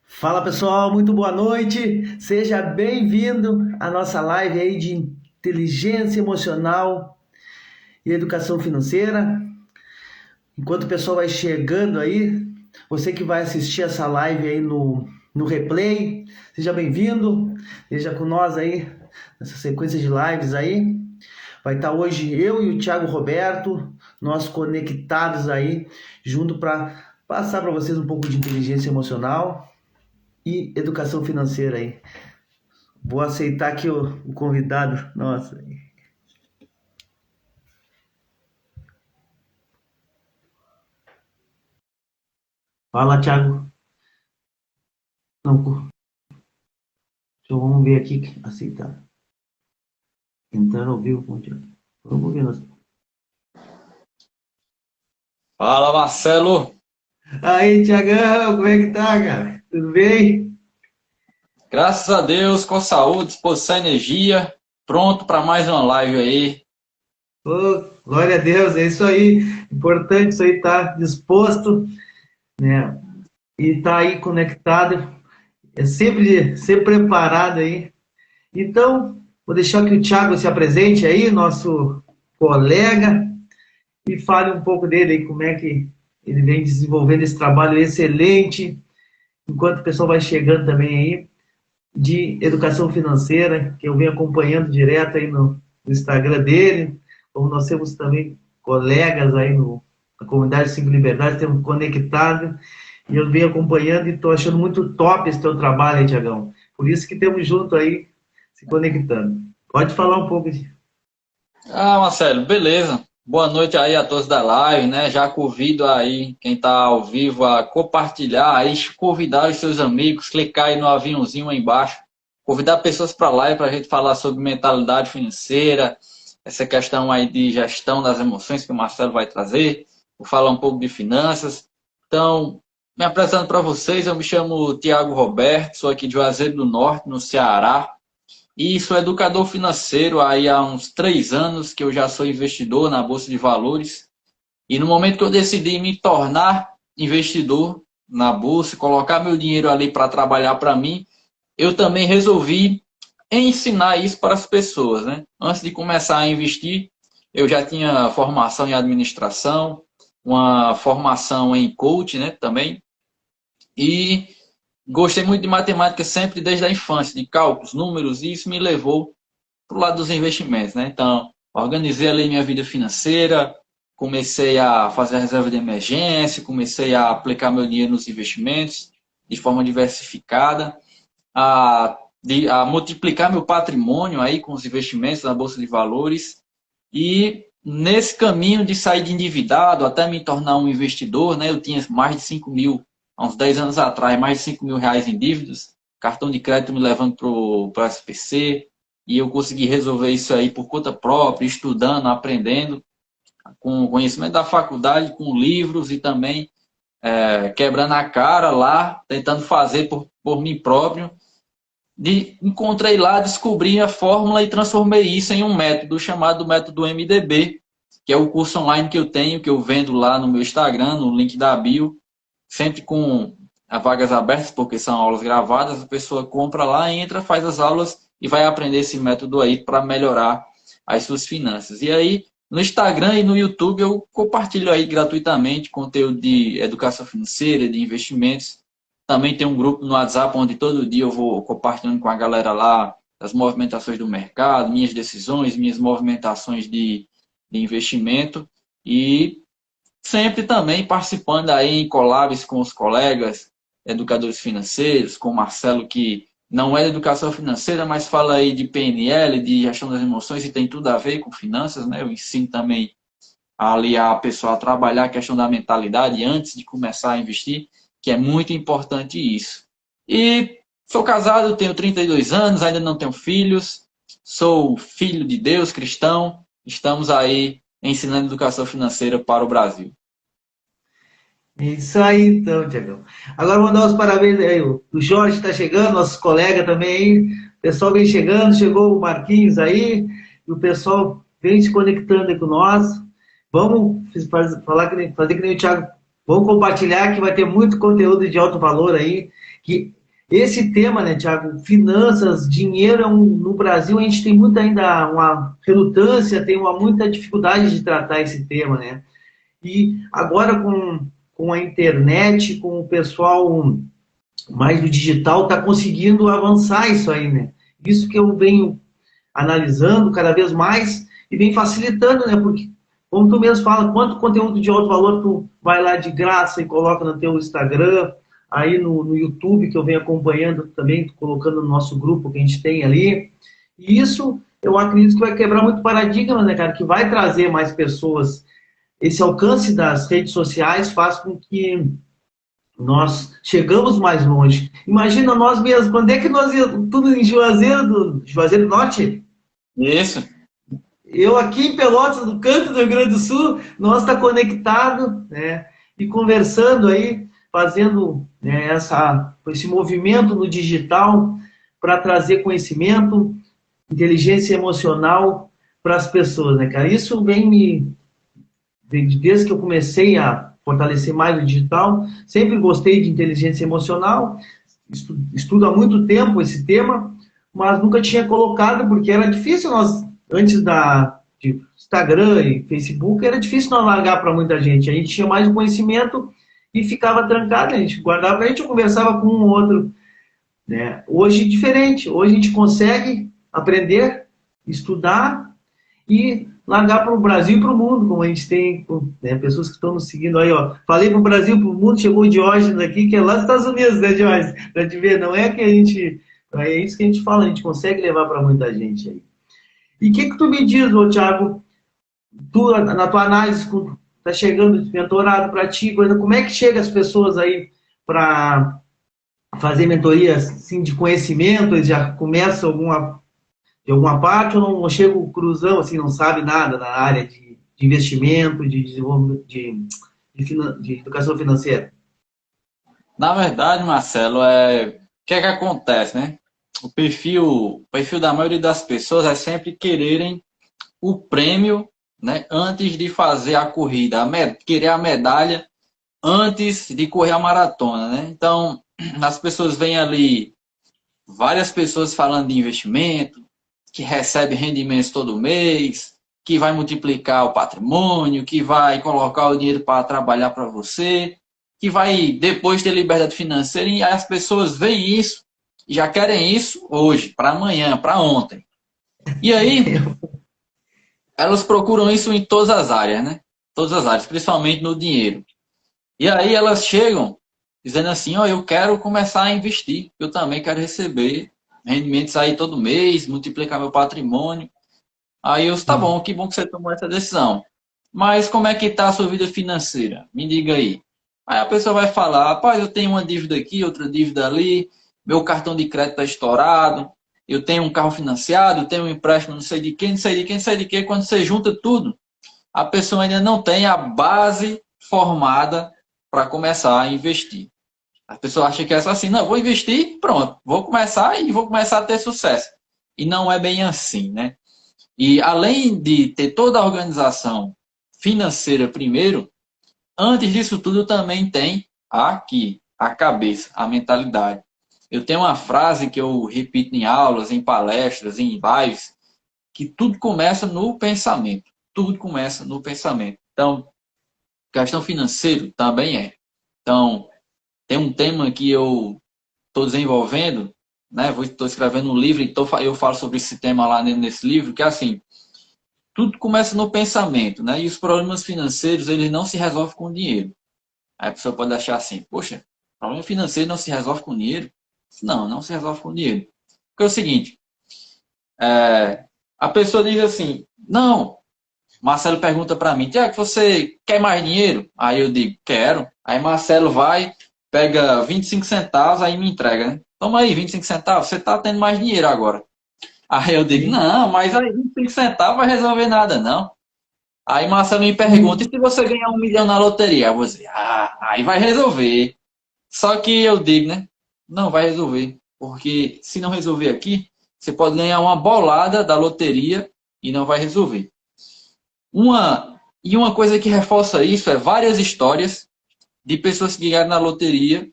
Fala pessoal, muito boa noite. Seja bem-vindo à nossa live aí de inteligência emocional e educação financeira. Enquanto o pessoal vai chegando aí, você que vai assistir essa live aí no replay, seja bem-vindo. Seja com nós aí nessa sequência de lives aí. Vai estar hoje eu e o Thiago Roberto, nós conectados aí, junto para passar para vocês um pouco de inteligência emocional e educação financeira aí. Vou aceitar aqui o convidado. Nossa. Fala, Thiago. Não, vamos ver aqui. Aceitar. Entrar ao vivo com o Thiago. Vamos ver. Fala, Marcelo. Aí, Thiagão, como é que tá, cara? Tudo bem? Graças a Deus, com saúde, disposição e energia, pronto para mais uma live aí. Ô, glória a Deus, é isso aí. Importante isso aí, estar disposto, né? E tá aí conectado. É sempre preparado aí. Então, vou deixar que o Thiago se apresente aí, nosso colega, e fale um pouco dele aí, como é que ele vem desenvolvendo esse trabalho excelente, enquanto o pessoal vai chegando também aí, de educação financeira, que eu venho acompanhando direto aí no Instagram dele, como nós temos também colegas aí na comunidade Cinco Liberdade, temos conectado, e eu venho acompanhando e estou achando muito top esse teu trabalho aí, Tiagão. Por isso que temos junto aí, se conectando. Pode falar um pouco de... Marcelo, beleza. Boa noite aí a todos da live, né? Já convido aí quem está ao vivo a compartilhar, aí convidar os seus amigos, clicar aí no aviãozinho aí embaixo, convidar pessoas para a live para a gente falar sobre mentalidade financeira, essa questão aí de gestão das emoções que o Marcelo vai trazer, vou falar um pouco de finanças. Então, me apresentando para vocês, eu me chamo Tiago Roberto, sou aqui de Juazeiro do Norte, no Ceará. E sou educador financeiro aí há uns 3 anos que eu já sou investidor na Bolsa de Valores. E no momento que eu decidi me tornar investidor na Bolsa, colocar meu dinheiro ali para trabalhar para mim, eu também resolvi ensinar isso para as pessoas, né? Antes de começar a investir, eu já tinha formação em administração, uma formação em coach, né, também. E gostei muito de matemática sempre desde a infância, de cálculos, números, e isso me levou para o lado dos investimentos, né? Então, organizei ali minha vida financeira, comecei a fazer a reserva de emergência, comecei a aplicar meu dinheiro nos investimentos de forma diversificada, a multiplicar meu patrimônio aí com os investimentos na Bolsa de Valores e nesse caminho de sair de endividado até me tornar um investidor, né? Eu tinha mais de 5 mil, há uns 10 anos atrás, mais de 5 mil reais em dívidas, cartão de crédito me levando para o SPC, e eu consegui resolver isso aí por conta própria, estudando, aprendendo, com conhecimento da faculdade, com livros e também quebrando a cara lá, tentando fazer por mim próprio. Encontrei lá, descobri a fórmula e transformei isso em um método chamado método MDB, que é o curso online que eu tenho, que eu vendo lá no meu Instagram, no link da bio, sempre com as vagas abertas, porque são aulas gravadas, a pessoa compra lá, entra, faz as aulas e vai aprender esse método aí para melhorar as suas finanças. E aí, no Instagram e no YouTube, eu compartilho aí gratuitamente conteúdo de educação financeira, de investimentos. Também tem um grupo no WhatsApp onde todo dia eu vou compartilhando com a galera lá as movimentações do mercado, minhas decisões, minhas movimentações de investimento. E sempre também participando aí em collabs com os colegas educadores financeiros, com o Marcelo, que não é de educação financeira, mas fala aí de PNL, de gestão das emoções, e tem tudo a ver com finanças, né? Eu ensino também ali a pessoa a trabalhar a questão da mentalidade antes de começar a investir, que é muito importante isso. E sou casado, tenho 32 anos, ainda não tenho filhos, sou filho de Deus, cristão, estamos aí ensinando educação financeira para o Brasil. Isso aí, então, Tiagão. Agora, mandar os parabéns aí. O Jorge está chegando, nossos colegas também aí. O pessoal vem chegando, chegou o Marquinhos aí, e o pessoal vem se conectando aí com nós. Vamos fazer que nem o Thiago. Vamos compartilhar que vai ter muito conteúdo de alto valor aí. que esse tema, né, Tiago, finanças, dinheiro, no Brasil a gente tem muita ainda uma relutância, tem muita dificuldade de tratar esse tema, né? E agora com a internet, com o pessoal mais do digital, está conseguindo avançar isso aí, né? Isso que eu venho analisando cada vez mais e vem facilitando, né? Porque, como tu mesmo fala, quanto conteúdo de alto valor tu vai lá de graça e coloca no teu Instagram, aí no YouTube, que eu venho acompanhando também, colocando no nosso grupo que a gente tem ali. E isso, eu acredito que vai quebrar muito paradigma, né, cara? Que vai trazer mais pessoas. Esse alcance das redes sociais faz com que nós chegamos mais longe. Imagina nós mesmos, quando é que nós íamos, tudo em Juazeiro do Norte? Isso. Eu aqui em Pelotas, no canto do Rio Grande do Sul, nós está conectado, né? E conversando aí, fazendo, né, esse movimento no digital para trazer conhecimento, inteligência emocional para as pessoas, né, cara? Isso desde que eu comecei a fortalecer mais o digital, sempre gostei de inteligência emocional, estudo há muito tempo esse tema, mas nunca tinha colocado, porque era difícil antes de Instagram e Facebook, era difícil não largar para muita gente. A gente tinha mais conhecimento e ficava trancado, a gente guardava, a gente conversava com um ou outro, né? Hoje diferente, hoje a gente consegue aprender, estudar e largar para o Brasil e para o mundo, como a gente tem, né, pessoas que estão nos seguindo aí, ó. Falei para o Brasil, para o mundo, chegou o Diógenes aqui, que é lá dos Estados Unidos, né, Diógenes? Para te ver, não é que a gente, é isso que a gente fala, a gente consegue levar para muita gente aí. E o que tu me diz, ô Thiago, tu, na tua análise, tá chegando de mentorado para ti, como é que chega as pessoas aí para fazer mentorias assim, de conhecimento, eles já começam de alguma parte, ou não chego cruzão, assim, não sabe nada na área de investimento, de desenvolvimento, de educação financeira? Na verdade, Marcelo, o que é que acontece, né? O perfil da maioria das pessoas é sempre quererem o prêmio, né, antes de fazer a corrida, querer a medalha antes de correr a maratona, né? Então, as pessoas veem ali várias pessoas falando de investimento, que recebe rendimentos todo mês, que vai multiplicar o patrimônio, que vai colocar o dinheiro para trabalhar para você, que vai depois ter liberdade financeira, e as pessoas veem isso e já querem isso hoje, para amanhã, para ontem. E aí, elas procuram isso em todas as áreas, né? Todas as áreas, principalmente no dinheiro. E aí elas chegam dizendo assim, ó, eu quero começar a investir, eu também quero receber rendimentos aí todo mês, multiplicar meu patrimônio. Aí eu, tá bom, que bom que você tomou essa decisão. Mas como é que está a sua vida financeira? Me diga aí. Aí a pessoa vai falar, rapaz, eu tenho uma dívida aqui, outra dívida ali, meu cartão de crédito está estourado, eu tenho um carro financiado, eu tenho um empréstimo não sei de quem, não sei de quem, não sei de quem. Quando você junta tudo, a pessoa ainda não tem a base formada para começar a investir. A pessoa acha que é só assim, não, vou investir, pronto, vou começar e vou começar a ter sucesso. E não é bem assim, né? E além de ter toda a organização financeira primeiro, antes disso tudo também tem aqui a cabeça, a mentalidade. Eu tenho uma frase que eu repito em aulas, em palestras, em lives, que tudo começa no pensamento. Tudo começa no pensamento. Então, questão financeira também é. Então, tem um tema que eu estou desenvolvendo, né? Estou escrevendo um livro e eu falo sobre esse tema lá nesse livro, que é assim, tudo começa no pensamento, né? E os problemas financeiros, eles não se resolvem com dinheiro. Aí a pessoa pode achar assim, poxa, problema financeiro não se resolve com dinheiro? Não, não se resolve com dinheiro. Porque é o seguinte, a pessoa diz assim, não, Marcelo pergunta para mim, Tiago, você quer mais dinheiro? Aí eu digo, quero. Aí Marcelo vai, pega 25 centavos, aí me entrega, né? Toma aí, 25 centavos, você está tendo mais dinheiro agora. Aí eu digo, Sim. não, mas aí 25 centavos vai resolver nada, não. Aí Marcelo me pergunta, e se você ganhar 1 milhão na loteria? Eu vou dizer, aí vai resolver. Só que eu digo, né? Não vai resolver. Porque se não resolver aqui, você pode ganhar uma bolada da loteria e não vai resolver. Uma coisa que reforça isso é várias histórias de pessoas que ganharam na loteria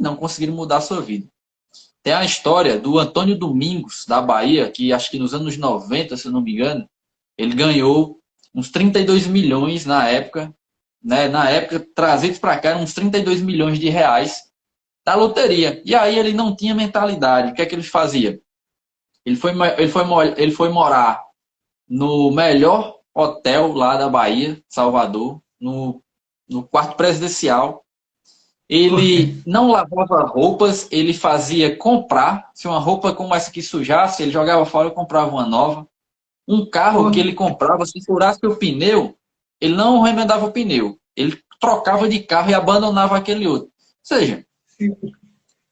e não conseguiram mudar a sua vida. Tem a história do Antônio Domingos, da Bahia, que acho que nos anos 90, se eu não me engano, ele ganhou uns 32 milhões na época, né? Na época, trazidos para cá, eram uns 32 milhões de reais da loteria. E aí ele não tinha mentalidade. O que é que ele fazia? Ele foi morar no melhor hotel lá da Bahia, Salvador, no quarto presidencial. Ele não lavava roupas, ele fazia comprar. Se uma roupa como essa aqui sujasse, ele jogava fora e comprava uma nova. Um carro que ele comprava, se furasse o pneu, ele não remendava o pneu. Ele trocava de carro e abandonava aquele outro. Ou seja,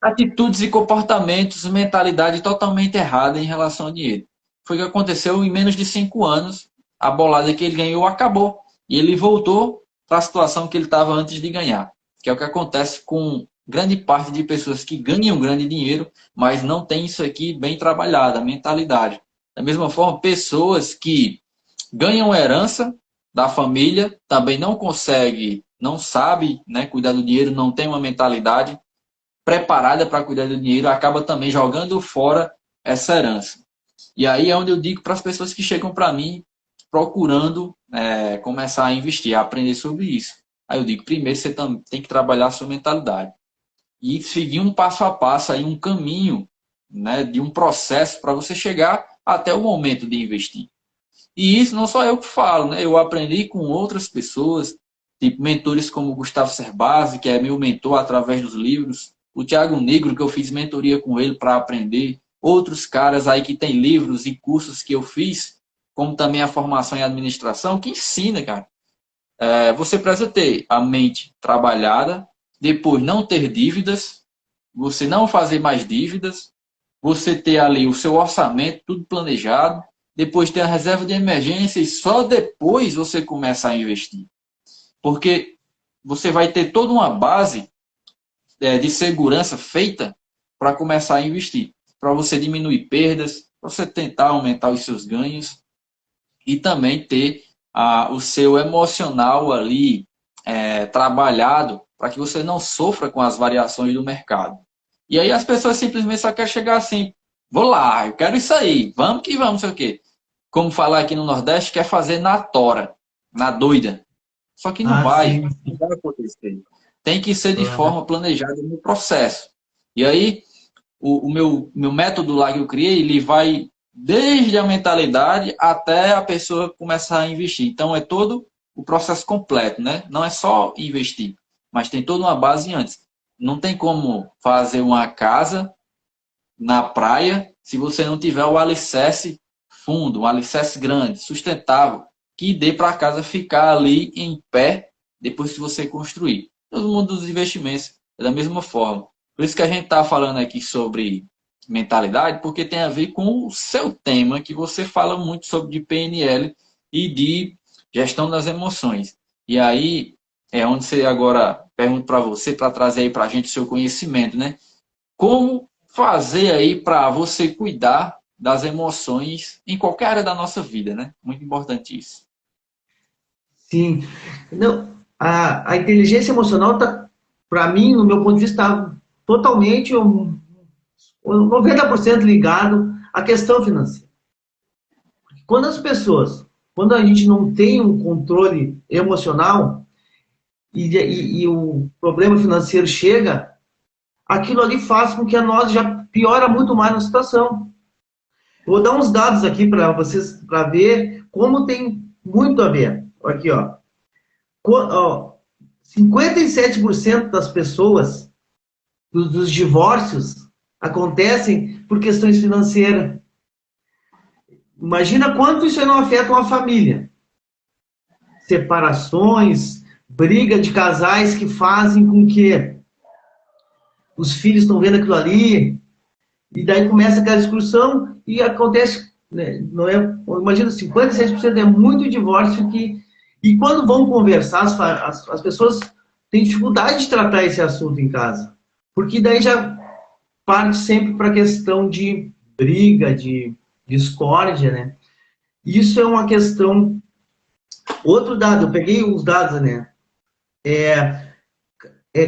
atitudes e comportamentos, mentalidade totalmente errada em relação ao dinheiro. Foi o que aconteceu em menos de 5 anos. A bolada que ele ganhou acabou. E ele voltou para a situação que ele estava antes de ganhar. Que é o que acontece com grande parte de pessoas que ganham grande dinheiro, mas não tem isso aqui bem trabalhado, a mentalidade. Da mesma forma, pessoas que ganham herança da família, também não conseguem, não sabem, né, cuidar do dinheiro, não tem uma mentalidade preparada para cuidar do dinheiro, acaba também jogando fora essa herança. E aí é onde eu digo para as pessoas que chegam para mim procurando começar a investir, a aprender sobre isso. Aí eu digo, primeiro você tem que trabalhar a sua mentalidade e seguir um passo a passo, aí, um caminho, né, de um processo para você chegar até o momento de investir. E isso não só eu que falo, né? Eu aprendi com outras pessoas, tipo mentores como o Gustavo Cerbasi, que é meu mentor através dos livros, o Thiago Negro, que eu fiz mentoria com ele para aprender, outros caras aí que tem livros e cursos que eu fiz, como também a formação em administração, que ensina, cara. Você precisa ter a mente trabalhada, depois não ter dívidas, você não fazer mais dívidas, você ter ali o seu orçamento, tudo planejado, depois ter a reserva de emergência e só depois você começa a investir. Porque você vai ter toda uma base de segurança feita para começar a investir. Para você diminuir perdas, para você tentar aumentar os seus ganhos e também ter o seu emocional ali trabalhado para que você não sofra com as variações do mercado. E aí as pessoas simplesmente só querem chegar assim, vou lá, eu quero isso aí, vamos que vamos, sei o quê. Como falar aqui no Nordeste, quer fazer na tora, na doida. Só que não vai acontecer. Tem que ser de forma planejada no processo. E aí, o meu método lá que eu criei, ele vai desde a mentalidade até a pessoa começar a investir. Então, é todo o processo completo, né? Não é só investir, mas tem toda uma base antes. Não tem como fazer uma casa na praia se você não tiver o alicerce fundo, um alicerce grande, sustentável, que dê para a casa ficar ali em pé depois que você construir. Todo mundo dos investimentos é da mesma forma. Por isso que a gente está falando aqui sobre mentalidade, porque tem a ver com o seu tema, que você fala muito sobre de PNL e de gestão das emoções. E aí é onde você agora pergunto para você, para trazer aí para a gente o seu conhecimento, né? Como fazer aí para você cuidar das emoções em qualquer área da nossa vida, né? Muito importante isso. Sim. Não, a inteligência emocional está, para mim, no meu ponto de vista, está totalmente 90% ligado à questão financeira. Quando a gente não tem um controle emocional e o problema financeiro chega, aquilo ali faz com que a nós já piora muito mais a situação. Eu vou dar uns dados aqui para vocês, para ver como tem muito a ver. Aqui, ó. 57% das pessoas, dos divórcios, acontecem por questões financeiras. Imagina quanto isso não afeta uma família. Separações, briga de casais que fazem com que os filhos estão vendo aquilo ali, e daí começa aquela discussão e acontece, né, não é, imagina, 56% é muito divórcio e quando vão conversar, as pessoas têm dificuldade de tratar esse assunto em casa, porque daí já parte sempre para a questão de briga, de discórdia, né? Isso é uma questão. Outro dado, eu peguei os dados, né?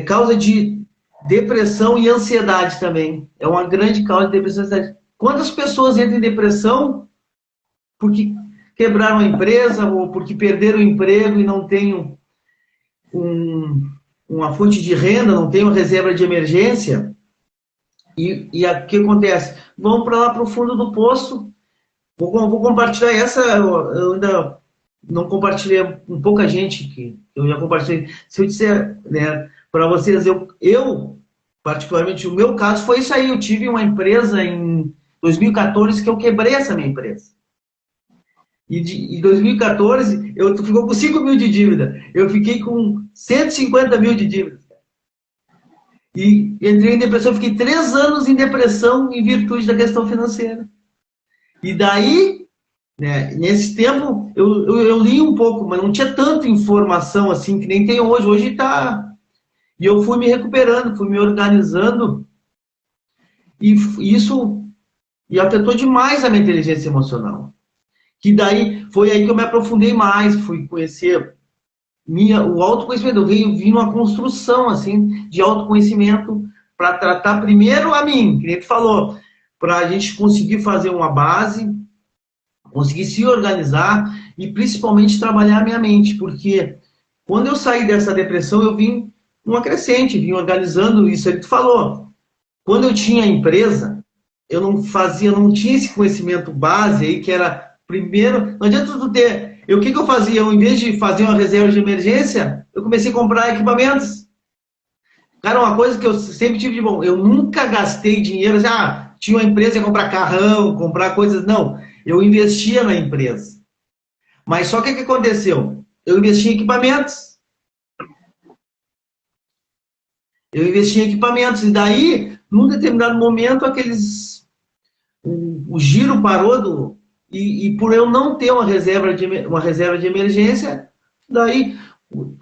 Causa de depressão e ansiedade também. É uma grande causa de depressão e ansiedade. Quantas pessoas entram em depressão porque quebraram a empresa ou porque perderam o emprego e não têm uma fonte de renda, não têm uma reserva de emergência? E o que acontece? Vão para lá para o fundo do poço. Vou compartilhar essa, eu ainda não compartilhei com pouca gente, que eu já compartilhei. Se eu disser, né, para vocês, eu, particularmente, o meu caso foi isso aí. Eu tive uma empresa em 2014 que eu quebrei essa minha empresa. E em 2014, eu ficou com 5 mil de dívida. Eu fiquei com 150 mil de dívida. E entrei em depressão, fiquei 3 anos em depressão em virtude da questão financeira. E daí, né, nesse tempo, eu li um pouco, mas não tinha tanta informação assim que nem tem hoje. Hoje está. E eu fui me recuperando, fui me organizando. E isso afetou demais a minha inteligência emocional. Que daí, foi aí que eu me aprofundei mais, fui conhecer o autoconhecimento. Eu vim numa construção, assim, de autoconhecimento para tratar primeiro a mim, que nem tu falou, para a gente conseguir fazer uma base, conseguir se organizar e principalmente trabalhar a minha mente, porque quando eu saí dessa depressão, eu vim numa crescente, vim organizando isso aí que tu falou. Quando eu tinha empresa, eu não tinha esse conhecimento base aí, que era primeiro, não adianta tu ter. O que eu fazia? Eu, em vez de fazer uma reserva de emergência, eu comecei a comprar equipamentos. Cara, uma coisa que eu sempre tive de bom, eu nunca gastei dinheiro, tinha uma empresa, ia comprar carrão, comprar coisas, não. Eu investia na empresa. Mas só que o que aconteceu? Eu investi em equipamentos. E daí, num determinado momento, o giro parou e por eu não ter uma reserva de emergência, daí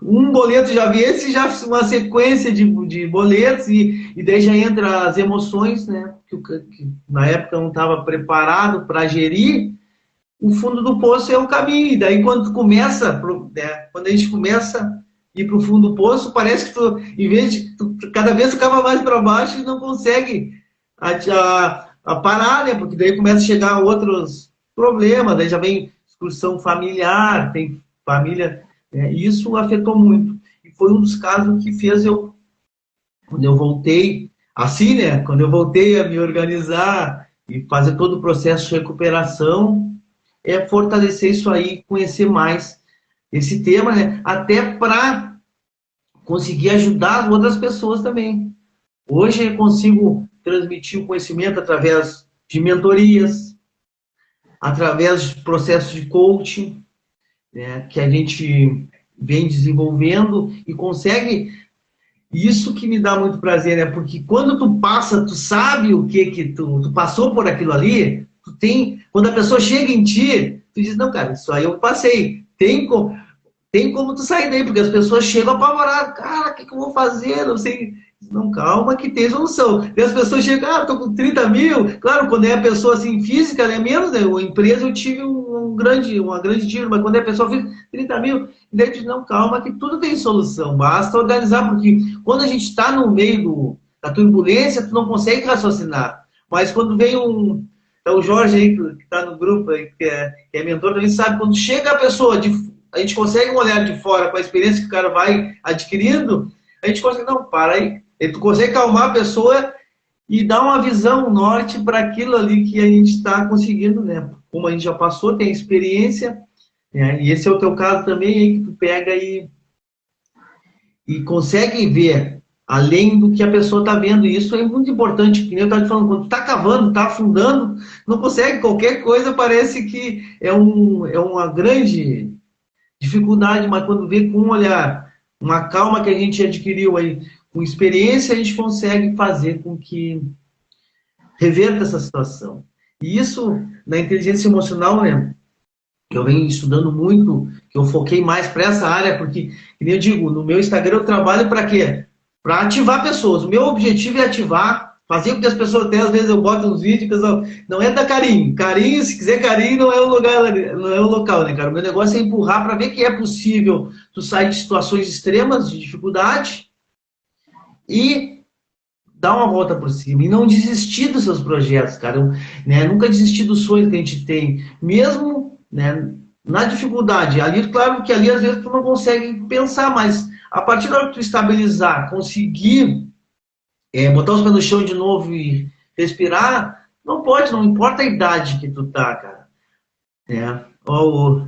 um boleto já vi esse, já uma sequência de boletos, e daí já entra as emoções, né? Que na época eu não estava preparado para gerir. O fundo do poço é o caminho. E daí quando tu começa, né, quando a gente começa a ir para o fundo do poço, parece que tu, em vez de cada vez ficava mais para baixo e não consegue a parar, né? Porque daí começa a chegar outros problemas, daí já vem discussão familiar, tem família, né? E isso afetou muito. E foi um dos casos que fez quando eu voltei, assim, né? Quando eu voltei a me organizar e fazer todo o processo de recuperação, fortalecer isso aí, conhecer mais esse tema, né? Até para conseguir ajudar as outras pessoas também. Hoje eu consigo transmitir o conhecimento através de mentorias, através de processos de coaching, né, que a gente vem desenvolvendo e consegue. Isso que me dá muito prazer, né? Porque quando tu sabe o que tu passou por aquilo ali, quando a pessoa chega em ti, tu diz, não, cara, isso aí eu passei. Tem como tu sair daí, porque as pessoas chegam apavoradas. Cara, o que eu vou fazer? Não sei. Não, calma que tem solução. E as pessoas chegam, tô com 30 mil. Claro, quando é a pessoa assim, física, é menos, né? A empresa eu tive uma grande dívida, mas quando é a pessoa física, 30 mil. E daí tu diz, não, calma que tudo tem solução. Basta organizar, porque quando a gente está no meio da turbulência, tu não consegue raciocinar. Mas quando vem o Jorge aí, que está no grupo, aí, que é mentor, a gente sabe, quando chega a pessoa, a gente consegue um olhar de fora com a experiência que o cara vai adquirindo, a gente consegue, não, para aí. E tu consegue calmar a pessoa e dar uma visão, um norte para aquilo ali que a gente está conseguindo, né? Como a gente já passou, tem experiência, né? E esse é o teu caso também, aí que tu pega e consegue ver além do que a pessoa está vendo. E isso é muito importante, que nem eu estava te falando, quando tu está cavando, está afundando, não consegue, qualquer coisa parece que é uma grande dificuldade, mas quando vê com um olhar, uma calma que a gente adquiriu aí, com experiência, a gente consegue fazer com que reverta essa situação. E isso, na inteligência emocional, né, que eu venho estudando muito, que eu foquei mais para essa área, porque, como eu digo, no meu Instagram eu trabalho para quê? Para ativar pessoas. O meu objetivo é ativar, fazer com que as pessoas, até às vezes eu boto uns vídeos, pessoal, não é dar carinho. Carinho, se quiser carinho, não é o lugar, não é o local, né, cara? O meu negócio é empurrar para ver que é possível tu sair de situações extremas de dificuldade e dar uma volta por cima e não desistir dos seus projetos, cara, né? Nunca desistir dos sonhos que a gente tem, mesmo, né, na dificuldade. Ali, claro que ali às vezes tu não consegue pensar, mas a partir da hora que tu estabilizar, conseguir botar os pés no chão de novo e respirar, não pode, não importa a idade que tu tá, cara. Ó,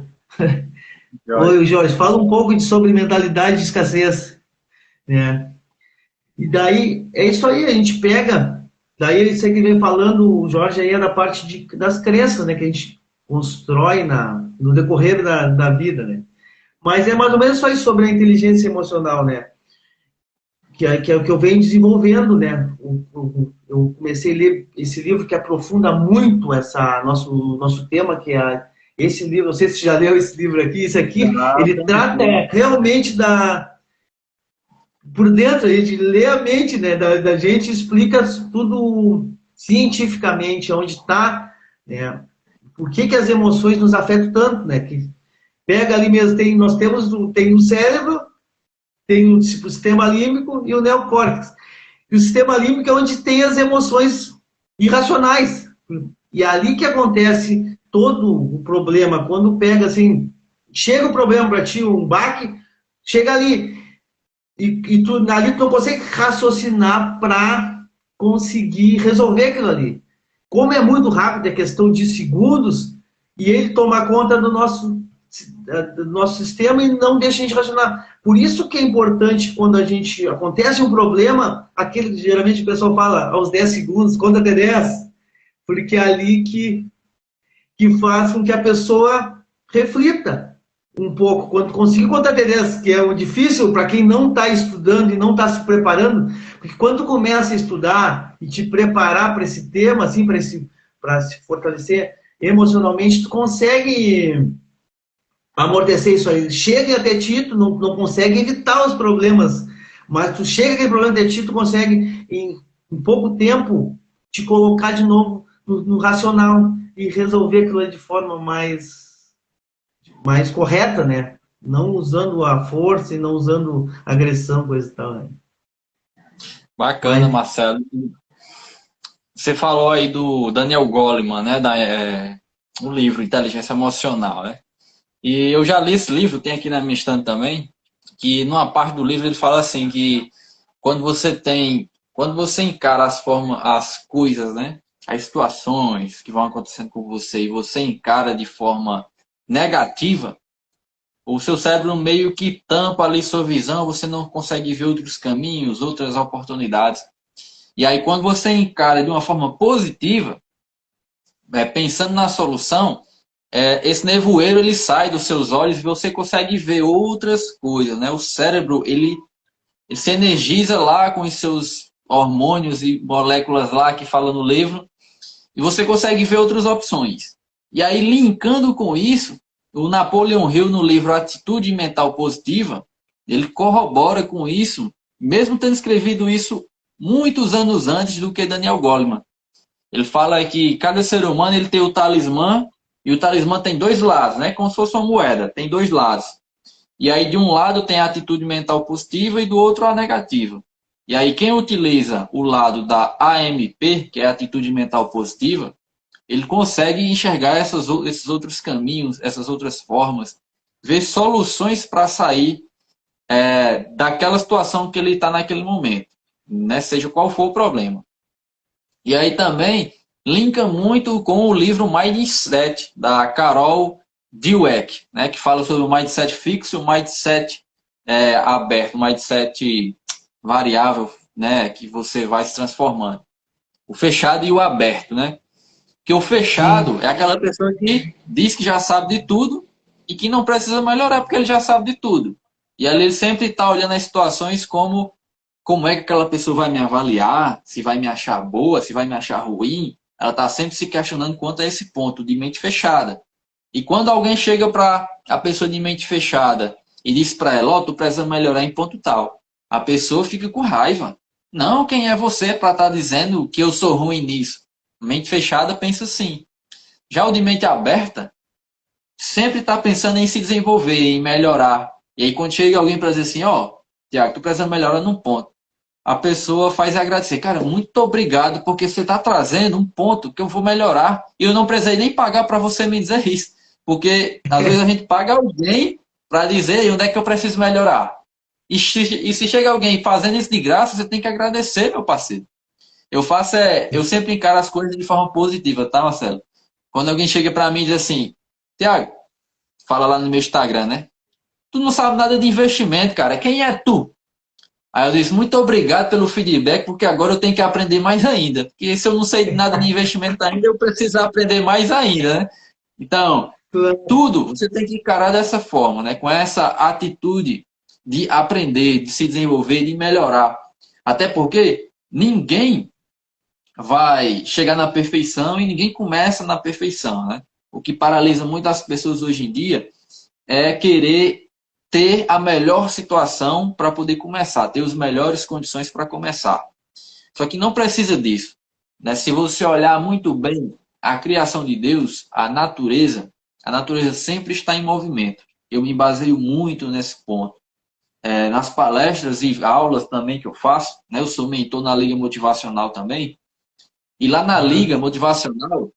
oi, Jorge, fala um pouco sobre mentalidade de escassez, né? E daí, é isso aí, a gente pega, daí você que vem falando, o Jorge, aí é da parte das crenças, né, que a gente constrói no decorrer da vida, né? Mas é mais ou menos só isso sobre a inteligência emocional, né? Que é o que eu venho desenvolvendo, né? Eu comecei a ler esse livro que aprofunda muito nosso tema, que é esse livro, não sei se você já leu esse livro aqui, esse aqui, ele trata realmente por dentro, a gente lê a mente, né, da gente, explica tudo cientificamente, onde está, né, por que as emoções nos afetam tanto, né, que pega ali mesmo, nós tem o cérebro, tem o sistema límbico e o neocórtex. E o sistema límbico é onde tem as emoções irracionais. E é ali que acontece todo o problema. Quando pega assim, chega o problema para ti, um baque, chega ali. E ali tu não consegue raciocinar para conseguir resolver aquilo ali. Como é muito rápido, é questão de segundos, e ele toma conta do nosso sistema e não deixa a gente racionar. Por isso que é importante quando acontece um problema, aquele que geralmente o pessoal fala aos 10 segundos, conta até 10, porque é ali que faz com que a pessoa reflita um pouco. Quando conseguir contar até 10, que é o difícil para quem não está estudando e não está se preparando, porque quando tu começa a estudar e te preparar para esse tema, assim, para se fortalecer emocionalmente, tu consegue amortecer isso aí. Chega até ti, tu não consegue evitar os problemas, mas tu chega aquele problema até ti, tu consegue, em pouco tempo, te colocar de novo no racional e resolver aquilo de forma mais correta, né? Não usando a força e não usando agressão, coisa e tal, né? Bacana, Marcelo. Você falou aí do Daniel Goleman, né? O livro Inteligência Emocional, né? E eu já li esse livro, tem aqui na minha estante também, que numa parte do livro ele fala assim que quando você encara as coisas, né? As situações que vão acontecendo com você e você encara de forma negativa, o seu cérebro meio que tampa ali sua visão, você não consegue ver outros caminhos, outras oportunidades. E aí quando você encara de uma forma positiva, pensando na solução, esse nevoeiro ele sai dos seus olhos e você consegue ver outras coisas, né? O cérebro ele se energiza lá com os seus hormônios e moléculas lá que fala no livro e você consegue ver outras opções. E aí linkando com isso, o Napoleon Hill no livro Atitude Mental Positiva, ele corrobora com isso, mesmo tendo escrevido isso muitos anos antes do que Daniel Goleman. Ele fala que cada ser humano ele tem o talismã, e o talismã tem dois lados, né? Como se fosse uma moeda, tem dois lados. E aí de um lado tem a atitude mental positiva e do outro a negativa. E aí quem utiliza o lado da AMP, que é a atitude mental positiva, ele consegue enxergar esses outros caminhos, essas outras formas, ver soluções para sair daquela situação que ele está naquele momento, né? Seja qual for o problema. E aí também linka muito com o livro Mindset, da Carol Dweck, né, que fala sobre o mindset fixo e o mindset aberto, o mindset variável, né, que você vai se transformando. O fechado e o aberto, né? Porque o fechado é aquela pessoa que diz que já sabe de tudo e que não precisa melhorar porque ele já sabe de tudo. E ali ele sempre está olhando as situações como é que aquela pessoa vai me avaliar, se vai me achar boa, se vai me achar ruim. Ela está sempre se questionando quanto a esse ponto de mente fechada. E quando alguém chega para a pessoa de mente fechada e diz para ela, tu precisa melhorar em ponto tal, a pessoa fica com raiva. Não, quem é você para estar dizendo que eu sou ruim nisso? Mente fechada pensa assim. Já o de mente aberta sempre está pensando em se desenvolver, em melhorar. E aí quando chega alguém para dizer assim, Tiago, tu precisa melhorar num ponto. a pessoa faz agradecer. Cara, muito obrigado, porque você está trazendo um ponto que eu vou melhorar. E eu não precisei nem pagar para você me dizer isso. Porque às vezes a gente paga alguém para dizer onde é que eu preciso melhorar. E se chega alguém fazendo isso de graça, você tem que agradecer, meu parceiro. Eu sempre encaro as coisas de forma positiva, tá, Marcelo? Quando alguém chega para mim e diz assim, Tiago, fala lá no meu Instagram, né? Tu não sabe nada de investimento, cara. Quem é tu? Aí eu disse, muito obrigado pelo feedback, porque agora eu tenho que aprender mais ainda. Porque se eu não sei nada de investimento ainda, eu preciso aprender mais ainda, né? Então, tudo você tem que encarar dessa forma, né? Com essa atitude de aprender, de se desenvolver, de melhorar. Até porque ninguém vai chegar na perfeição e ninguém começa na perfeição, né? O que paralisa muitas pessoas hoje em dia é querer ter a melhor situação para poder começar, ter as melhores condições para começar. Só que não precisa disso, né? Se você olhar muito bem a criação de Deus, a natureza sempre está em movimento. Eu me baseio muito nesse ponto. Nas palestras e aulas também que eu faço, né? Eu sou mentor na Liga Motivacional também. E lá na Liga Motivacional,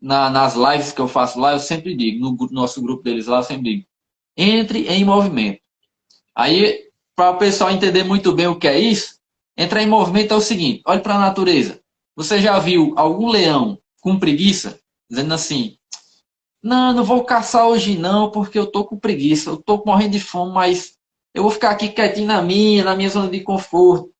nas lives que eu faço lá, eu sempre digo, no nosso grupo deles lá, eu sempre digo, entre em movimento. Aí, para o pessoal entender muito bem o que é isso, entrar em movimento é o seguinte, olhe para a natureza. Você já viu algum leão com preguiça, dizendo assim, não, não vou caçar hoje não, porque eu tô com preguiça, eu tô morrendo de fome, mas eu vou ficar aqui quietinho na minha zona de conforto.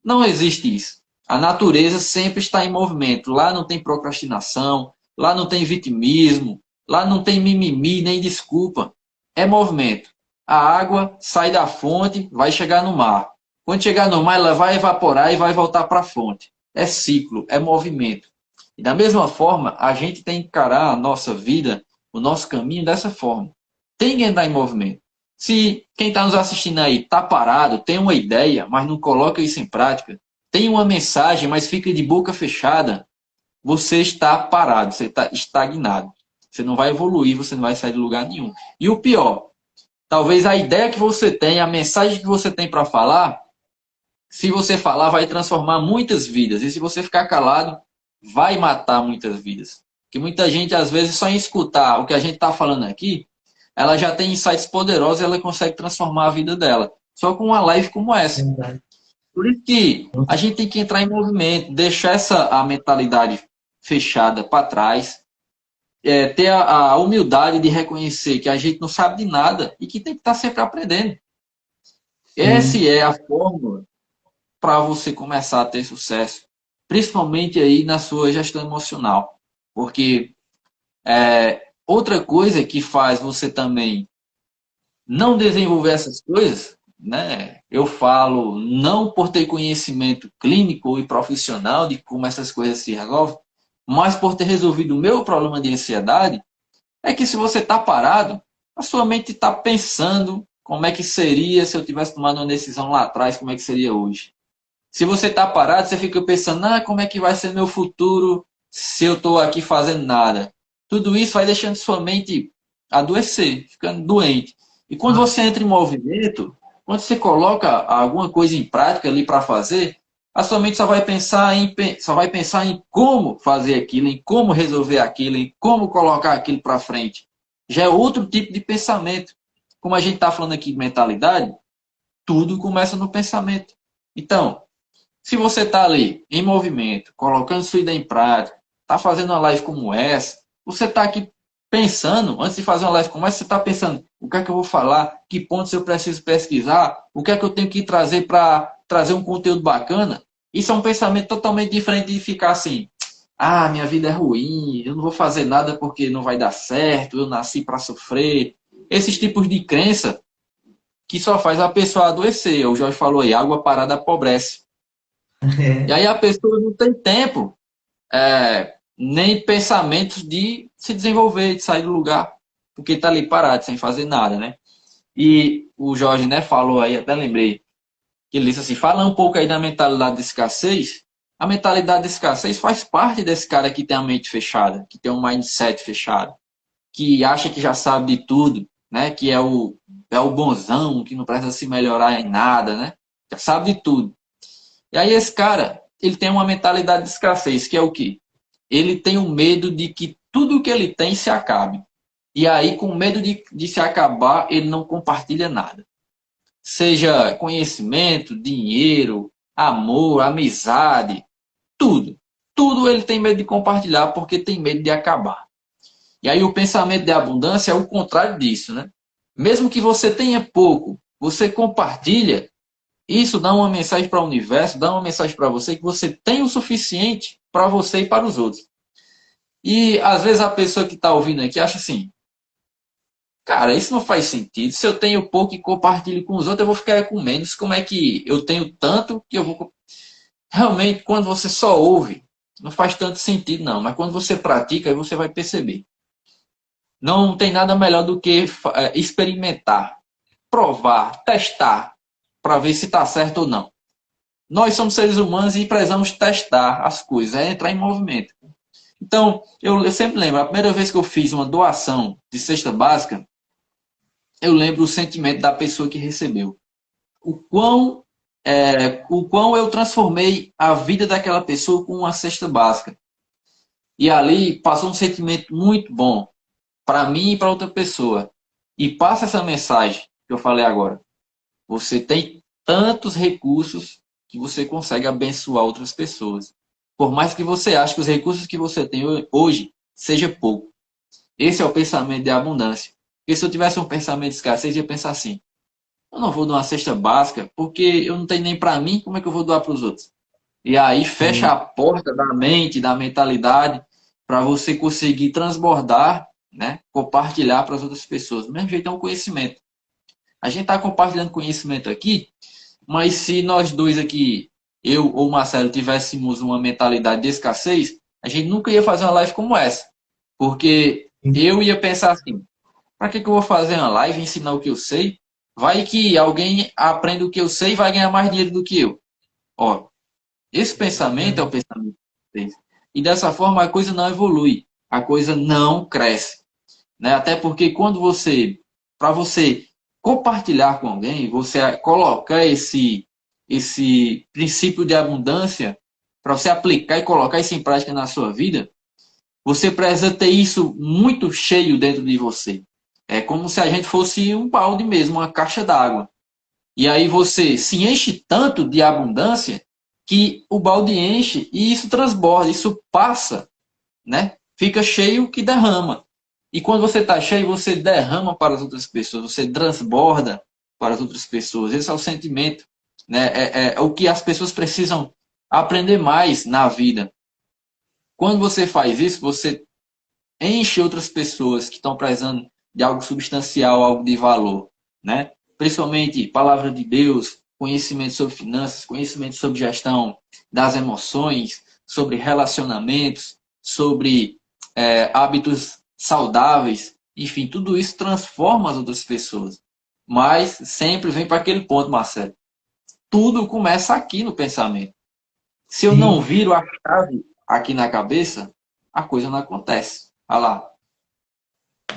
Não existe isso. A natureza sempre está em movimento. Lá não tem procrastinação, lá não tem vitimismo, lá não tem mimimi nem desculpa. É movimento. A água sai da fonte, vai chegar no mar. Quando chegar no mar, ela vai evaporar e vai voltar para a fonte. É ciclo, é movimento. E da mesma forma, a gente tem que encarar a nossa vida, o nosso caminho dessa forma. Tem que entrar em movimento. Se quem está nos assistindo aí está parado, tem uma ideia, mas não coloca isso em prática, tem uma mensagem, mas fica de boca fechada, você está parado, você está estagnado. Você não vai evoluir, você não vai sair de lugar nenhum. E o pior, talvez a ideia que você tem, a mensagem que você tem para falar, se você falar, vai transformar muitas vidas. E se você ficar calado, vai matar muitas vidas. Porque muita gente, às vezes, só em escutar o que a gente está falando aqui, ela já tem insights poderosos e ela consegue transformar a vida dela. Só com uma live como essa. Por isso que a gente tem que entrar em movimento, deixar a mentalidade fechada para trás, ter a humildade de reconhecer que a gente não sabe de nada e que tem que estar sempre aprendendo. Essa é a fórmula para você começar a ter sucesso, principalmente aí na sua gestão emocional. Porque outra coisa que faz você também não desenvolver essas coisas, né? Eu falo não por ter conhecimento clínico e profissional de como essas coisas se resolvem, mas por ter resolvido o meu problema de ansiedade, é que se você está parado, a sua mente está pensando como é que seria se eu tivesse tomado uma decisão lá atrás, como é que seria hoje. Se você está parado, você fica pensando, como é que vai ser meu futuro se eu estou aqui fazendo nada. Tudo isso vai deixando sua mente adoecer, ficando doente. E quando você entra em movimento, quando você coloca alguma coisa em prática ali para fazer, a sua mente só vai pensar em como fazer aquilo, em como resolver aquilo, em como colocar aquilo para frente. Já é outro tipo de pensamento. Como a gente está falando aqui de mentalidade, tudo começa no pensamento. Então, se você está ali em movimento, colocando sua ideia em prática, está fazendo uma live como essa, você está aqui pensando, antes de fazer uma live como essa, você está pensando, o que é que eu vou falar, que pontos eu preciso pesquisar, o que é que eu tenho que trazer para trazer um conteúdo bacana. Isso é um pensamento totalmente diferente de ficar assim, minha vida é ruim, eu não vou fazer nada porque não vai dar certo, eu nasci para sofrer. Esses tipos de crença que só faz a pessoa adoecer. O Jorge falou aí, água parada apobrece. E aí a pessoa não tem tempo, nem pensamentos de se desenvolver, de sair do lugar, porque está ali parado, sem fazer nada, né? E o Jorge, né, falou aí, até lembrei, que ele disse assim, fala um pouco aí da mentalidade de escassez. A mentalidade de escassez faz parte desse cara que tem a mente fechada, que tem um mindset fechado, que acha que já sabe de tudo, né? Que é o bonzão, que não precisa se melhorar em nada, né? já sabe de tudo. E aí esse cara, ele tem uma mentalidade de escassez, que é o quê? Ele tem o medo de que tudo que ele tem se acabe. E aí, com medo de se acabar, ele não compartilha nada. Seja conhecimento, dinheiro, amor, amizade, tudo. Tudo ele tem medo de compartilhar porque tem medo de acabar. E aí o pensamento de abundância é o contrário disso, né? Mesmo que você tenha pouco, você compartilha, isso dá uma mensagem para o universo, dá uma mensagem para você que você tem o suficiente para você e para os outros. E às vezes a pessoa que está ouvindo aqui acha assim, cara, isso não faz sentido. Se eu tenho pouco e compartilho com os outros, eu vou ficar com menos. Como é que eu tenho tanto que eu vou... Realmente, quando você só ouve, não faz tanto sentido, não. Mas quando você pratica, aí você vai perceber. Não tem nada melhor do que experimentar, provar, testar, para ver se está certo ou não. Nós somos seres humanos e precisamos testar as coisas, é entrar em movimento. Então, eu sempre lembro, a primeira vez que eu fiz uma doação de cesta básica, eu lembro o sentimento da pessoa que recebeu. O quão eu transformei a vida daquela pessoa com uma cesta básica. E ali passou um sentimento muito bom para mim e para outra pessoa. E passa essa mensagem que eu falei agora. Você tem tantos recursos que você consegue abençoar outras pessoas. Por mais que você ache que os recursos que você tem hoje seja pouco. Esse é o pensamento de abundância. Porque se eu tivesse um pensamento de escassez, eu ia pensar assim, eu não vou doar uma cesta básica, porque eu não tenho nem para mim, como é que eu vou doar para os outros? E aí fecha a porta da mente, da mentalidade, para você conseguir transbordar, né? Compartilhar para as outras pessoas. Do mesmo jeito é um conhecimento. A gente está compartilhando conhecimento aqui, mas se nós dois aqui, eu ou o Marcelo, tivéssemos uma mentalidade de escassez, a gente nunca ia fazer uma live como essa. Porque eu ia pensar assim, para que eu vou fazer uma live e ensinar o que eu sei? Vai que alguém aprende o que eu sei e vai ganhar mais dinheiro do que eu. Ó, esse pensamento é o pensamento de vocês. E dessa forma a coisa não evolui, a coisa não cresce. Né? Até porque quando para você compartilhar com alguém, você colocar esse princípio de abundância, para você aplicar e colocar isso em prática na sua vida, você precisa ter isso muito cheio dentro de você. É como se a gente fosse um balde mesmo, uma caixa d'água. E aí você se enche tanto de abundância que o balde enche e isso transborda, isso passa, né? Fica cheio que derrama. E quando você está cheio, você derrama para as outras pessoas, você transborda para as outras pessoas. Esse é o sentimento, né? É o que as pessoas precisam aprender mais na vida. Quando você faz isso, você enche outras pessoas que estão precisando de algo substancial, algo de valor, né? Principalmente palavra de Deus, conhecimento sobre finanças, conhecimento sobre gestão das emoções, sobre relacionamentos, sobre hábitos saudáveis, enfim, tudo isso transforma as outras pessoas. Mas sempre vem para aquele ponto, Marcelo. Tudo começa aqui no pensamento. Se eu não viro a chave aqui na cabeça, a coisa não acontece. Olha lá.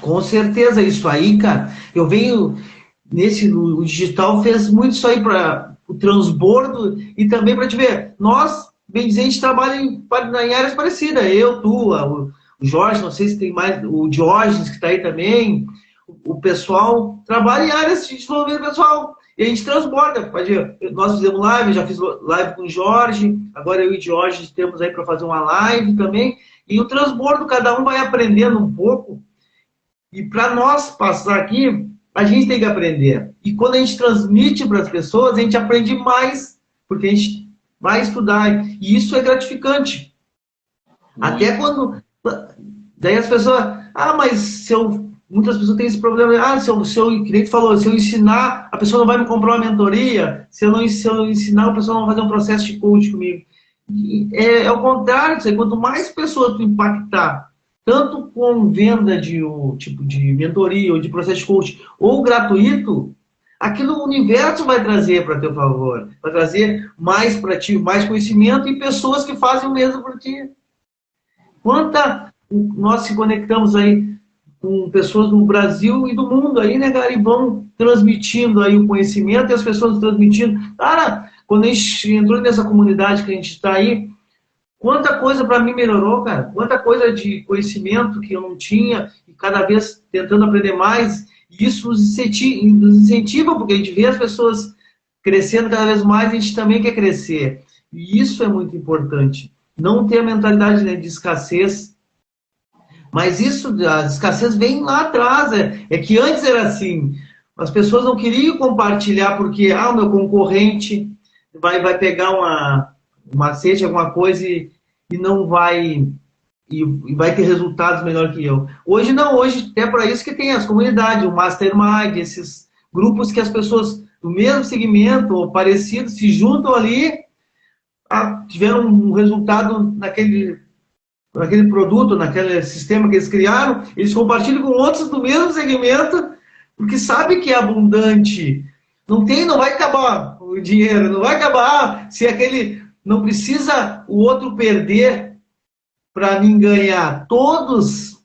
Com certeza, isso aí, cara. Eu venho o digital fez muito isso aí para o transbordo e também para te ver. Nós, bem dizer, a gente trabalha em áreas parecidas. Eu, tu, o Jorge, não sei se tem mais, o Diógenes que está aí também. O pessoal trabalha em áreas de desenvolvimento pessoal. E a gente transborda. Nós fizemos live, já fiz live com o Jorge, agora eu e o Diógenes temos aí para fazer uma live também. E o transbordo, cada um vai aprendendo um pouco. E para nós passar aqui, a gente tem que aprender. E quando a gente transmite para as pessoas, a gente aprende mais, porque a gente vai estudar. E isso é gratificante. Até quando... Daí as pessoas... mas muitas pessoas têm esse problema. Se eu, que nem tu falou, se eu ensinar, a pessoa não vai me comprar uma mentoria. Se eu não ensinar, a pessoa não vai fazer um processo de coaching comigo. É o contrário disso aí. Quanto mais pessoas tu impactar, tanto com venda de tipo de mentoria ou de processo de coaching ou gratuito, aquilo o universo vai trazer para teu favor. Vai trazer mais para ti, mais conhecimento e pessoas que fazem o mesmo por ti. Nós se conectamos aí com pessoas do Brasil e do mundo aí, né, cara? E vão transmitindo aí o conhecimento e as pessoas transmitindo. Cara, quando a gente entrou nessa comunidade que a gente está aí, quanta coisa para mim melhorou, cara. Quanta coisa de conhecimento que eu não tinha e cada vez tentando aprender mais. E isso nos incentiva, porque a gente vê as pessoas crescendo cada vez mais, a gente também quer crescer. E isso é muito importante. Não ter a mentalidade, né, de escassez. Mas isso, a escassez vem lá atrás. É que antes era assim. As pessoas não queriam compartilhar porque, o meu concorrente vai pegar uma sede, alguma coisa e não vai... E vai ter resultados melhor que eu. Hoje não, hoje até para isso que tem as comunidades, o Mastermind, esses grupos que as pessoas do mesmo segmento ou parecidos se juntam ali, tiveram um resultado naquele produto, naquele sistema que eles criaram, eles compartilham com outros do mesmo segmento, porque sabe que é abundante. Não vai acabar o dinheiro, não vai acabar se aquele não precisa o outro perder para mim ganhar. Todos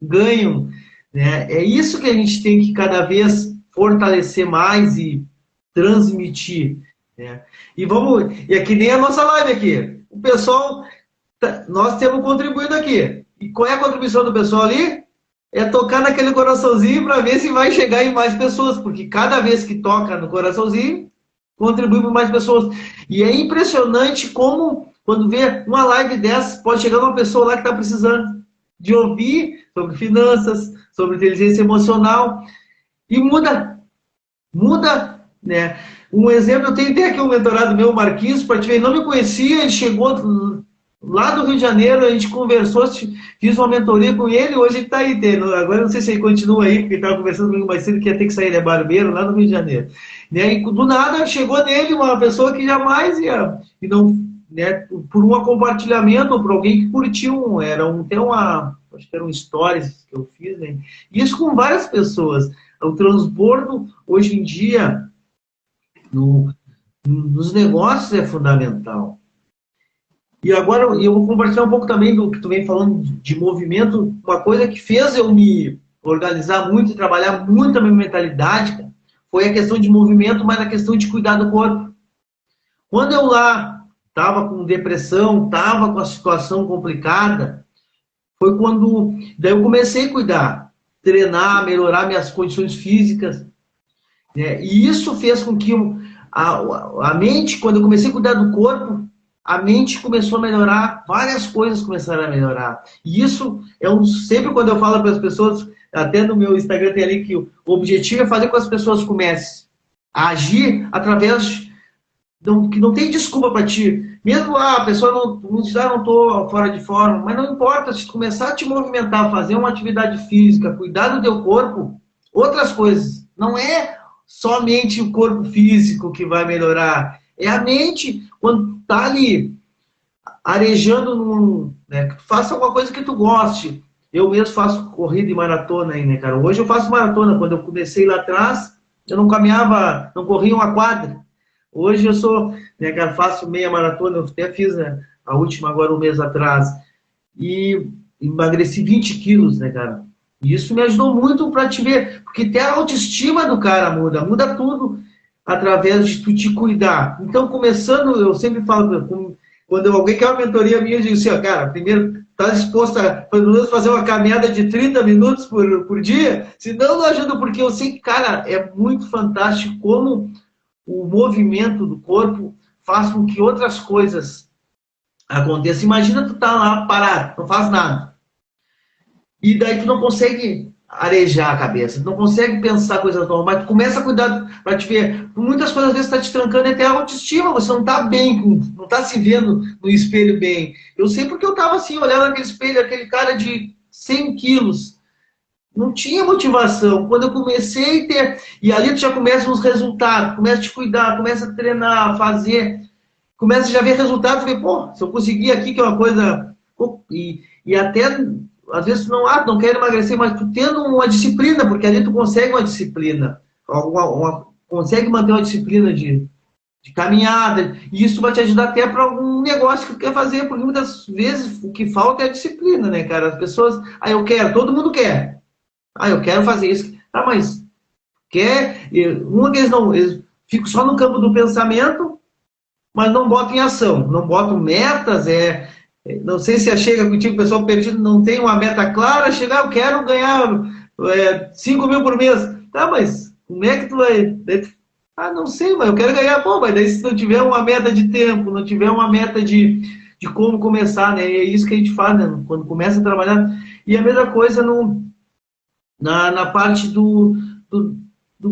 ganham, né? É isso que a gente tem que cada vez fortalecer mais e transmitir, né? E é que nem a nossa live aqui. O pessoal, nós temos contribuído aqui. E qual é a contribuição do pessoal ali? É tocar naquele coraçãozinho para ver se vai chegar em mais pessoas, porque cada vez que toca no coraçãozinho, contribui para mais pessoas. E é impressionante como, quando vê uma live dessa, pode chegar uma pessoa lá que está precisando de ouvir sobre finanças, sobre inteligência emocional, e muda, né? Um exemplo, eu tenho até aqui um mentorado meu, Marquinhos, para te ver, ele não me conhecia, ele chegou lá do Rio de Janeiro, a gente conversou, fiz uma mentoria com ele, hoje ele está aí, agora não sei se ele continua aí, porque ele estava conversando comigo mais cedo, que ia ter que sair, ele é barbeiro, lá no Rio de Janeiro. Né? E do nada chegou nele uma pessoa que jamais ia, e não, né, por um compartilhamento, ou por alguém que curtiu, acho que era um stories que eu fiz, né? Isso com várias pessoas. O transbordo, hoje em dia, nos negócios é fundamental. E agora eu vou compartilhar um pouco também do que tu vem falando de movimento. Uma coisa que fez eu me organizar muito e trabalhar muito a minha mentalidade, cara, foi a questão de movimento, mas a questão de cuidar do corpo. Quando eu lá estava com depressão, estava com a situação complicada, foi quando daí eu comecei a cuidar, treinar, melhorar minhas condições físicas, né? E isso fez com que a mente, quando eu comecei a cuidar do corpo, a mente começou a melhorar, várias coisas começaram a melhorar. E isso sempre quando eu falo para as pessoas, até no meu Instagram tem ali que o objetivo é fazer com que as pessoas comecem a agir através que não tem desculpa para ti. Mesmo a pessoa não estou fora de forma, mas não importa, se começar a te movimentar, fazer uma atividade física, cuidar do teu corpo, outras coisas. Não é somente o corpo físico que vai melhorar, é a mente, quando tá ali arejando, né, faça alguma coisa que tu goste. Eu mesmo faço corrida e maratona aí, né, cara? Hoje eu faço maratona. Quando eu comecei lá atrás, eu não caminhava, não corria uma quadra. Hoje eu sou, né, cara, faço meia maratona, eu até fiz, né, a última agora um mês atrás. E emagreci 20 quilos, né, cara? E isso me ajudou muito para te ver, porque até a autoestima do cara muda tudo através de tu te cuidar. Então, começando, eu sempre falo, quando alguém quer uma mentoria minha, eu digo assim, ó, cara, primeiro, tá disposto a pelo menos fazer uma caminhada de 30 minutos por dia? Senão não ajuda, porque eu sei que, cara, é muito fantástico como o movimento do corpo faz com que outras coisas aconteçam. Imagina tu tá lá parado, não faz nada. E daí tu não consegue arejar a cabeça, tu não consegue pensar coisas novas, mas tu começa a cuidar para te ver. Muitas coisas às vezes está te trancando até a autoestima, você não está bem, não está se vendo no espelho bem. Eu sei porque eu estava assim, olhando naquele espelho, aquele cara de 100 quilos, não tinha motivação. Quando eu comecei a ter, e ali tu já começa os resultados, começa a te cuidar, começa a treinar, a fazer, começa a já ver resultados, ver, pô, se eu conseguir aqui, que é uma coisa, e até às vezes tu não quer emagrecer, mas tu tendo uma disciplina, porque ali tu consegue uma disciplina, consegue manter uma disciplina de caminhada, e isso vai te ajudar até para algum negócio que tu quer fazer, porque muitas vezes o que falta é a disciplina, né, cara? As pessoas, eu quero, todo mundo quer, Ah, eu quero fazer isso. Ah, mas quer... Uma vez não, eles ficam só no campo do pensamento, mas não botam em ação, não botam metas, não sei se chega contigo, o pessoal perdido, não tem uma meta clara, chegar, eu quero ganhar 5 mil por mês. Tá, mas como é que tu vai... Ah, não sei, mas eu quero ganhar, pô, mas daí se não tiver uma meta de tempo, não tiver uma meta de como começar, né? É isso que a gente faz, né? Quando começa a trabalhar. E a mesma coisa na parte do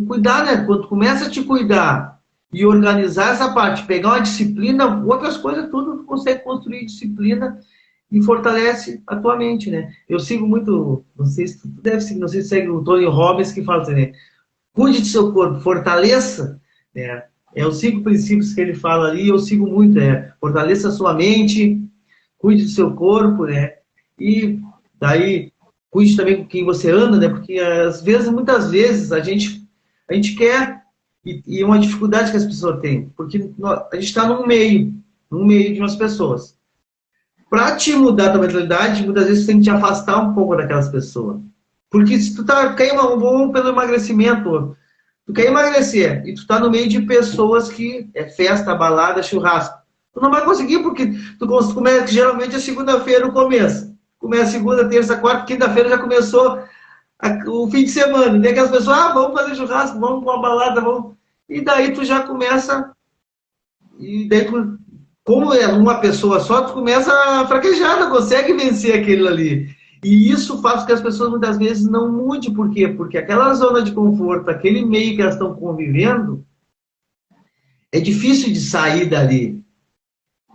cuidar, né? Quando tu começa a te cuidar e organizar essa parte, pegar uma disciplina, outras coisas tudo tu consegue construir disciplina e fortalece a tua mente, né? Eu sigo muito, não sei se tu deve seguir, não sei se segue o Tony Robbins que fala assim, né? Cuide de seu corpo, fortaleça, né? É os 5 princípios que ele fala ali, eu sigo muito, fortaleça a sua mente, cuide do seu corpo, né? E daí, cuide também com quem você anda, né? Porque às vezes, muitas vezes, a gente quer, e é uma dificuldade que as pessoas têm, porque a gente está num meio de umas pessoas. Para te mudar a tua mentalidade, muitas vezes você tem que te afastar um pouco daquelas pessoas. Porque se tu vamos pelo emagrecimento, tu quer emagrecer e tu tá no meio de pessoas que é festa, balada, churrasco. Tu não vai conseguir porque tu começa, geralmente é segunda-feira o começo. Começa segunda, terça, quarta, quinta-feira já começou o fim de semana. E daí aquelas pessoas, vamos fazer churrasco, vamos pra uma balada, vamos. E daí tu já começa, e daí tu, como é uma pessoa só, tu começa a fraquejar, não consegue vencer aquele ali. E isso faz com que as pessoas muitas vezes não mudem. Por quê? Porque aquela zona de conforto, aquele meio que elas estão convivendo, é difícil de sair dali.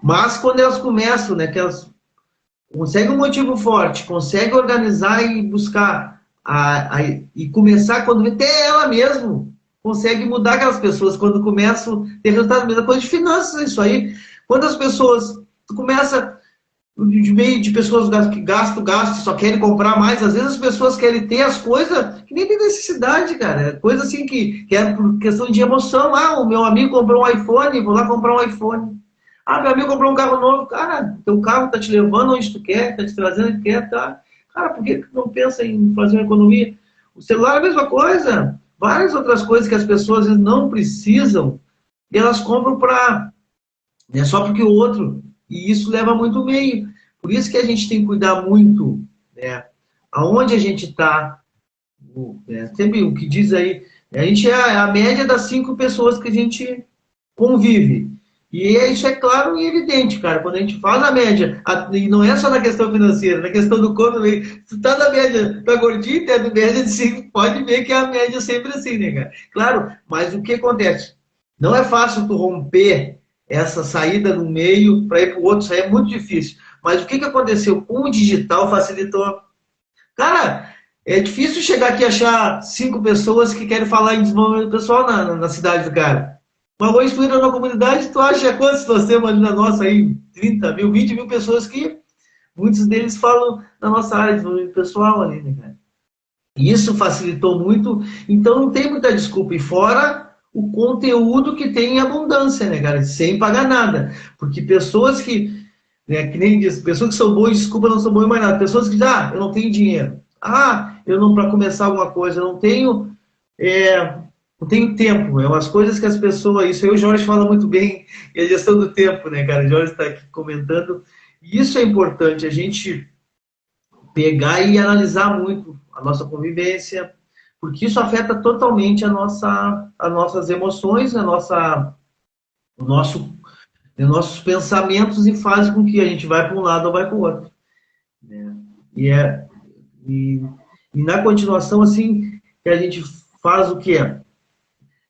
Mas quando elas começam, né, que elas conseguem um motivo forte, conseguem organizar e buscar, e começar, quando até ela mesmo consegue mudar aquelas pessoas, quando começam a ter resultado, a mesma coisa de finanças, isso aí. Quando as pessoas, tu começa de meio de pessoas que gastam, só querem comprar mais. Às vezes as pessoas querem ter as coisas que nem tem necessidade, cara. É coisa assim que é por questão de emoção. O meu amigo comprou um iPhone, vou lá comprar um iPhone. Meu amigo comprou um carro novo. Cara, teu carro tá te levando onde tu quer, tá te trazendo onde tu quer, tá? Cara, por que tu não pensa em fazer uma economia? O celular é a mesma coisa. Várias outras coisas que as pessoas às vezes não precisam e elas compram só porque o outro. E isso leva muito meio. Por isso que a gente tem que cuidar muito, né? Aonde a gente está. Sempre o que diz aí, a gente é a média das 5 pessoas que a gente convive. E isso é claro e evidente, cara. Quando a gente faz a média, e não é só na questão financeira, na questão do corpo, se tu tá na média, tá gordinho, tá na média de 5, pode ver que é a média sempre assim, né, cara? Claro, mas o que acontece? Não é fácil tu romper essa saída no meio para ir para o outro, isso aí é muito difícil. Mas o que aconteceu com o digital facilitou? Cara, é difícil chegar aqui e achar 5 pessoas que querem falar em desenvolvimento pessoal na cidade do cara. Mas vou instruir na comunidade, tu acha quantos nós temos ali na nossa aí? 30 mil, 20 mil pessoas que muitos deles falam na nossa área de desenvolvimento pessoal ali, né, cara? E isso facilitou muito, então não tem muita desculpa. E fora o conteúdo que tem em abundância, né, cara? Sem pagar nada. Porque pessoas que, né, que nem diz, pessoas que são boas, desculpa, não são boas em mais nada. Pessoas que dizem, eu não tenho dinheiro. Eu não, para começar alguma coisa, eu não tenho tempo. É umas coisas que as pessoas, isso aí o Jorge fala muito bem, é a gestão do tempo, né, cara? O Jorge está aqui comentando. E isso é importante, a gente pegar e analisar muito a nossa convivência, porque isso afeta totalmente as nossas emoções, os nossos pensamentos e faz com que a gente vá para um lado ou vai para o outro. Né? E na continuação, assim, que a gente faz o que é.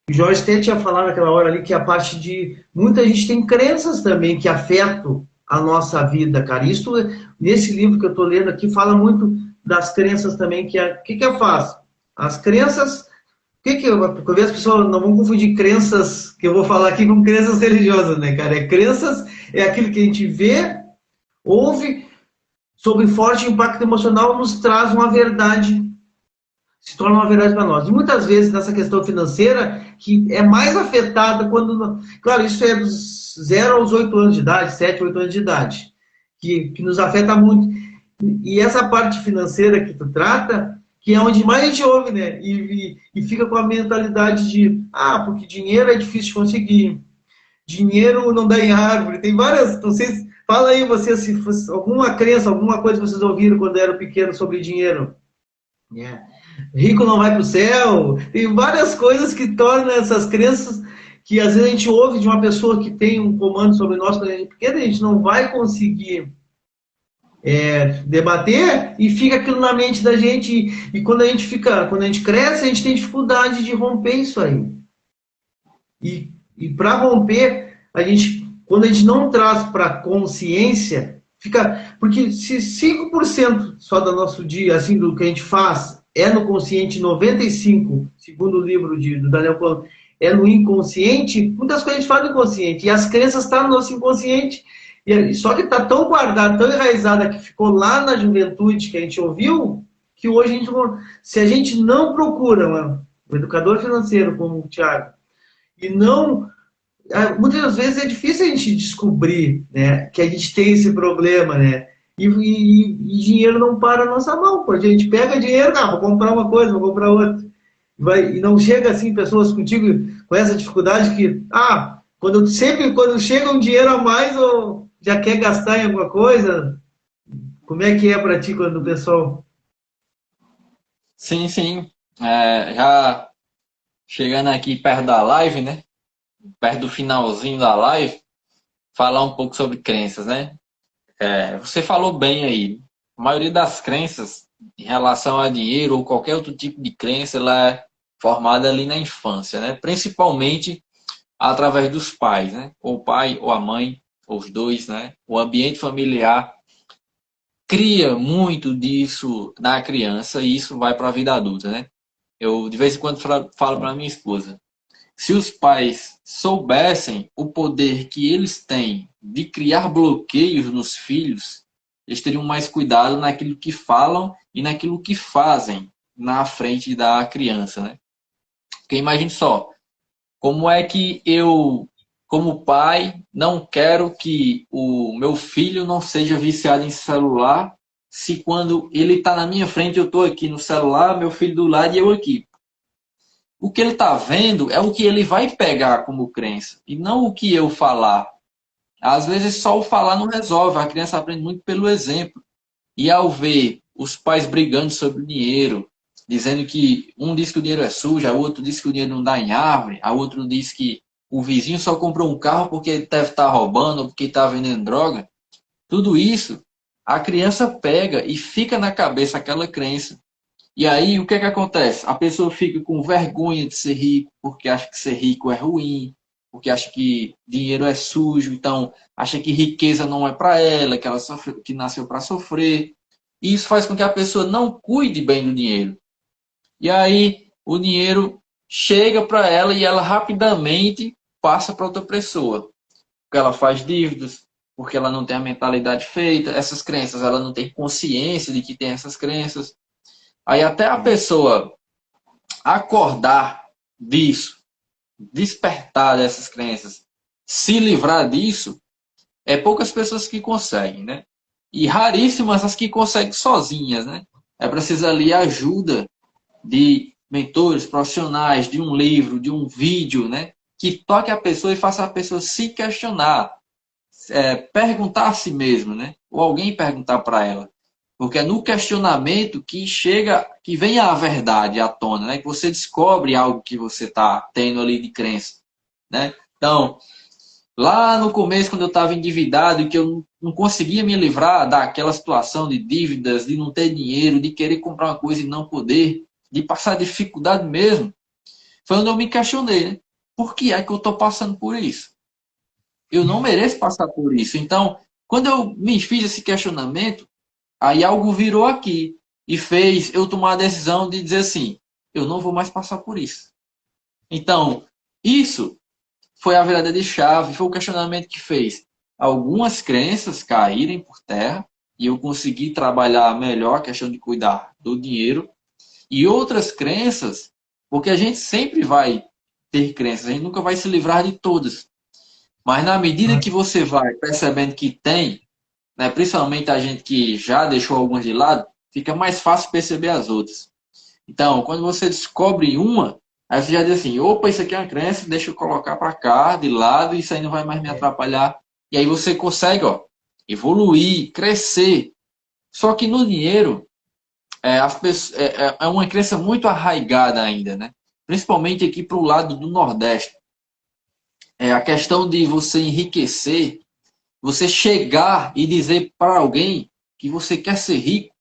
O Jorge até tinha falado naquela hora ali que a parte de... Muita gente tem crenças também que afetam a nossa vida, cara. Isso, nesse livro que eu estou lendo aqui, fala muito das crenças também. O que eu faço? As crenças... Porque as pessoas não vão confundir crenças, que eu vou falar aqui, com crenças religiosas, né, cara? Crenças é aquilo que a gente vê, ouve, sob forte impacto emocional, nos traz uma verdade, se torna uma verdade para nós. E muitas vezes, nessa questão financeira, que é mais afetada quando... Claro, isso é dos 0 aos 8 anos de idade, 7, 8 anos de idade, que nos afeta muito. E essa parte financeira que tu trata, que é onde mais a gente ouve, né? E fica com a mentalidade de, porque dinheiro é difícil de conseguir, dinheiro não dá em árvore, tem várias, não sei, fala aí você se fosse alguma crença, alguma coisa que vocês ouviram quando eram pequenos sobre dinheiro. Rico não vai para o céu, tem várias coisas que tornam essas crenças que às vezes a gente ouve de uma pessoa que tem um comando sobre nós quando a gente é pequeno, a gente não vai conseguir debater e fica aquilo na mente da gente e quando a gente cresce, a gente tem dificuldade de romper isso aí. E para romper, quando a gente não traz para a consciência, porque se 5% só do nosso dia, assim, do que a gente faz, é no consciente, 95%, segundo o livro do Daniel Kahneman, é no inconsciente, muitas coisas a gente faz no inconsciente, e as crenças estão no nosso inconsciente, só que está tão guardada, tão enraizada, que ficou lá na juventude que a gente ouviu, que hoje se a gente não procura um educador financeiro como o Thiago, e não... Muitas vezes é difícil a gente descobrir, né, que a gente tem esse problema, né? E dinheiro não para na nossa mão. Pô. A gente pega dinheiro, vou comprar uma coisa, vou comprar outra. E não chega assim pessoas contigo com essa dificuldade que, quando chega um dinheiro a mais, ou já quer gastar em alguma coisa. Como é que é para ti quando o pessoal... Sim, sim. Já chegando aqui perto da live, né? Perto do finalzinho da live, falar um pouco sobre crenças, né? Você falou bem aí. A maioria das crenças em relação a dinheiro ou qualquer outro tipo de crença, ela é formada ali na infância, né? Principalmente através dos pais, né? Ou o pai ou a mãe, ou os dois, né? O ambiente familiar cria muito disso na criança e isso vai para a vida adulta, né? Eu, de vez em quando, falo para minha esposa, se os pais soubessem o poder que eles têm de criar bloqueios nos filhos, eles teriam mais cuidado naquilo que falam e naquilo que fazem na frente da criança, né? Porque imagine só, como é que eu, como pai, não quero que o meu filho não seja viciado em celular, se quando ele está na minha frente, eu estou aqui no celular, meu filho do lado e eu aqui. O que ele está vendo é o que ele vai pegar como crença, e não o que eu falar. Às vezes só o falar não resolve, a criança aprende muito pelo exemplo. E ao ver os pais brigando sobre o dinheiro, dizendo que um diz que o dinheiro é sujo, a outro diz que o dinheiro não dá em árvore, a outro diz que o vizinho só comprou um carro porque ele deve estar roubando ou porque está vendendo droga, tudo isso a criança pega e fica na cabeça aquela crença. E aí, o que é que acontece? A pessoa fica com vergonha de ser rico, porque acha que ser rico é ruim, porque acha que dinheiro é sujo, então acha que riqueza não é para ela, que nasceu para sofrer. E isso faz com que a pessoa não cuide bem do dinheiro. E aí, o dinheiro chega para ela e ela rapidamente passa para outra pessoa. Porque ela faz dívidas, porque ela não tem a mentalidade feita, essas crenças, ela não tem consciência de que tem essas crenças. Aí até a pessoa acordar disso, despertar dessas crenças, se livrar disso, é poucas pessoas que conseguem, né? E raríssimas as que conseguem sozinhas, né? É preciso ali ajuda de mentores profissionais, de um livro, de um vídeo, né? Que toque a pessoa e faça a pessoa se questionar, perguntar a si mesmo, né? Ou alguém perguntar para ela. Porque é no questionamento que vem a verdade à tona, né? Que você descobre algo que você está tendo ali de crença, né? Então, lá no começo, quando eu estava endividado e que eu não conseguia me livrar daquela situação de dívidas, de não ter dinheiro, de querer comprar uma coisa e não poder, de passar dificuldade mesmo, foi onde eu me questionei, né? Por que é que eu estou passando por isso? Eu não mereço passar por isso. Então, quando eu me fiz esse questionamento, aí algo virou aqui e fez eu tomar a decisão de dizer assim, eu não vou mais passar por isso. Então, isso foi a virada de chave, foi o questionamento que fez algumas crenças caírem por terra e eu consegui trabalhar melhor a questão de cuidar do dinheiro e outras crenças, porque a gente sempre vai ter crenças, a gente nunca vai se livrar de todas. Mas na medida que você vai percebendo que tem, né, principalmente a gente que já deixou algumas de lado, fica mais fácil perceber as outras. Então, quando você descobre uma, aí você já diz assim, opa, isso aqui é uma crença, deixa eu colocar para cá, de lado, isso aí não vai mais me atrapalhar. E aí você consegue, ó, evoluir, crescer. Só que no dinheiro, é uma crença muito arraigada ainda, né? Principalmente aqui para o lado do Nordeste. É a questão de você enriquecer, você chegar e dizer para alguém que você quer ser rico,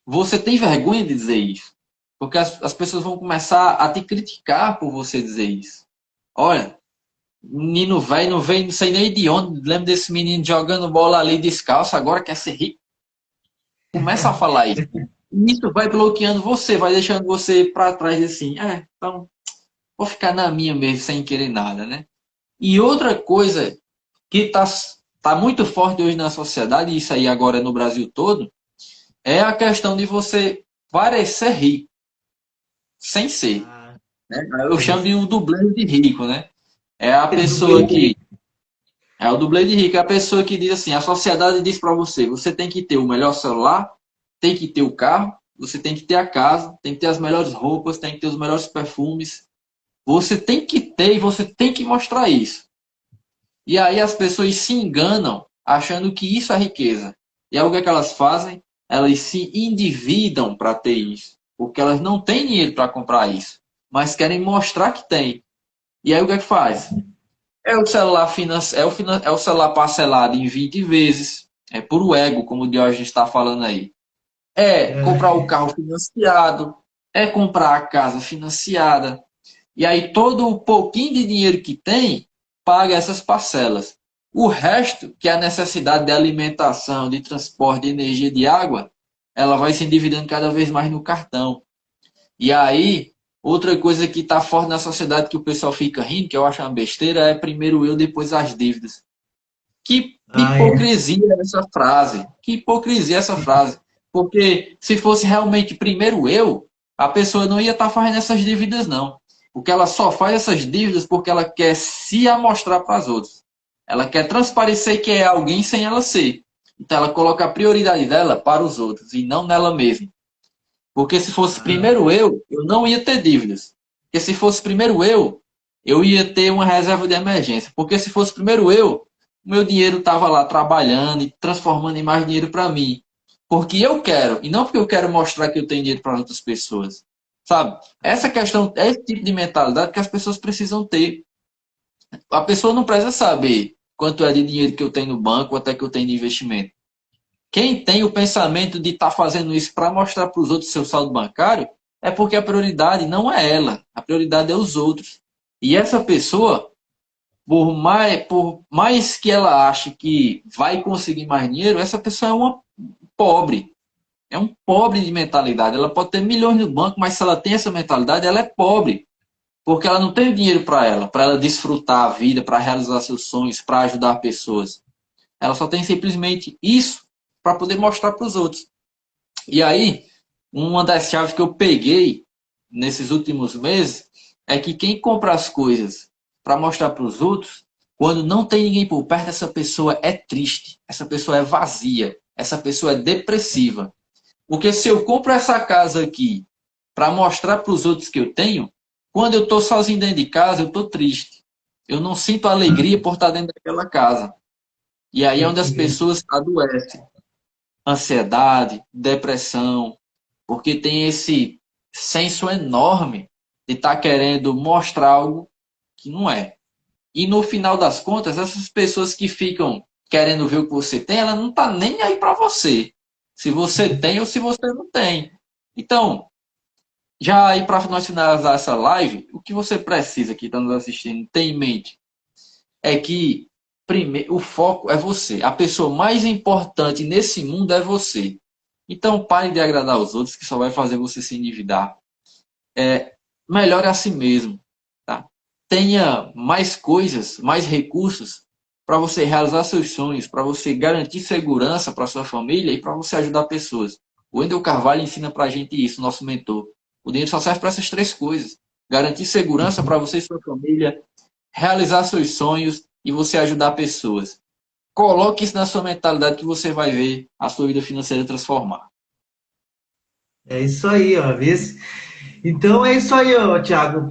você tem vergonha de dizer isso. Porque as pessoas vão começar a te criticar por você dizer isso. Olha, menino velho, não vem, não sei nem de onde. Lembro desse menino jogando bola ali descalço, agora quer ser rico. Começa a falar isso. E isso vai bloqueando você, vai deixando você para trás assim. Então, vou ficar na minha mesmo, sem querer nada, né? E outra coisa que tá muito forte hoje na sociedade, e isso aí agora é no Brasil todo, é a questão de você parecer rico, sem ser. Ah, Né? Eu chamo de isso. um dublê de rico, né? É a Dublê pessoa de que. É o dublê de rico, é a pessoa que diz assim: a sociedade diz para você, você tem que ter o melhor celular, tem que ter o carro, você tem que ter a casa, tem que ter as melhores roupas, tem que ter os melhores perfumes. Você tem que ter e você tem que mostrar isso. E aí as pessoas se enganam achando que isso é riqueza. E aí o que é que elas fazem? Elas se endividam para ter isso. Porque elas não têm dinheiro para comprar isso. Mas querem mostrar que tem. E aí o que é que faz? É o celular é o celular parcelado em 20 vezes. É puro ego, como o Diógenes está falando aí. É comprar o carro financiado. É comprar a casa financiada. E aí todo o pouquinho de dinheiro que tem, paga essas parcelas. O resto, que é a necessidade de alimentação, de transporte, de energia, de água, ela vai se endividando cada vez mais no cartão. E aí, outra coisa que está forte na sociedade que o pessoal fica rindo, que eu acho uma besteira, é primeiro eu, depois as dívidas. Que Ah, é. hipocrisia essa frase. Que hipocrisia essa frase. Porque se fosse realmente primeiro eu, a pessoa não ia estar fazendo essas dívidas, não. Porque ela só faz essas dívidas porque ela quer se amostrar para as outras. Ela quer transparecer que é alguém sem ela ser. Então ela coloca a prioridade dela para os outros e não nela mesma. Porque se fosse Ah, primeiro eu não ia ter dívidas. Porque se fosse primeiro eu ia ter uma reserva de emergência. Porque se fosse primeiro eu, o meu dinheiro estava lá trabalhando e transformando em mais dinheiro para mim. Porque eu quero, e não porque eu quero mostrar que eu tenho dinheiro para outras pessoas. Sabe? Essa questão, esse tipo de mentalidade que as pessoas precisam ter. A pessoa não precisa saber quanto é de dinheiro que eu tenho no banco, quanto é que eu tenho de investimento. Quem tem o pensamento de estar fazendo isso para mostrar para os outros seu saldo bancário, é porque a prioridade não é ela, a prioridade é os outros. E essa pessoa, por mais que ela ache que vai conseguir mais dinheiro, essa pessoa é uma pobre. É um pobre de mentalidade. Ela pode ter milhões no banco, mas se ela tem essa mentalidade, ela é pobre. Porque ela não tem o dinheiro para ela desfrutar a vida, para realizar seus sonhos, para ajudar pessoas. Ela só tem simplesmente isso para poder mostrar para os outros. E aí, uma das chaves que eu peguei nesses últimos meses é que quem compra as coisas para mostrar para os outros, quando não tem ninguém por perto, essa pessoa é triste, essa pessoa é vazia, essa pessoa é depressiva. Porque se eu compro essa casa aqui para mostrar para os outros que eu tenho, quando eu estou sozinho dentro de casa, eu estou triste. Eu não sinto alegria por estar dentro daquela casa. E aí é onde as entendi. pessoas adoecem. Ansiedade, depressão, porque tem esse senso enorme de estar querendo mostrar algo que não é. E no final das contas, essas pessoas que ficam querendo ver o que você tem, ela não está nem aí para você. Se você tem ou se você não tem. Então, já aí para nós finalizar essa live, o que você precisa que está nos assistindo ter em mente é que primeiro, o foco é você. A pessoa mais importante nesse mundo é você. Então pare de agradar os outros, que só vai fazer você se endividar. Melhore a si mesmo. Tá? Tenha mais coisas, mais recursos para você realizar seus sonhos, para você garantir segurança para sua família e para você ajudar pessoas. O Wendel Carvalho ensina para a gente isso, nosso mentor. O dinheiro só serve para essas três coisas: garantir segurança para você e sua família, realizar seus sonhos e você ajudar pessoas. Coloque isso na sua mentalidade que você vai ver a sua vida financeira transformar. É isso aí, ó. Então é isso aí, ó, Thiago.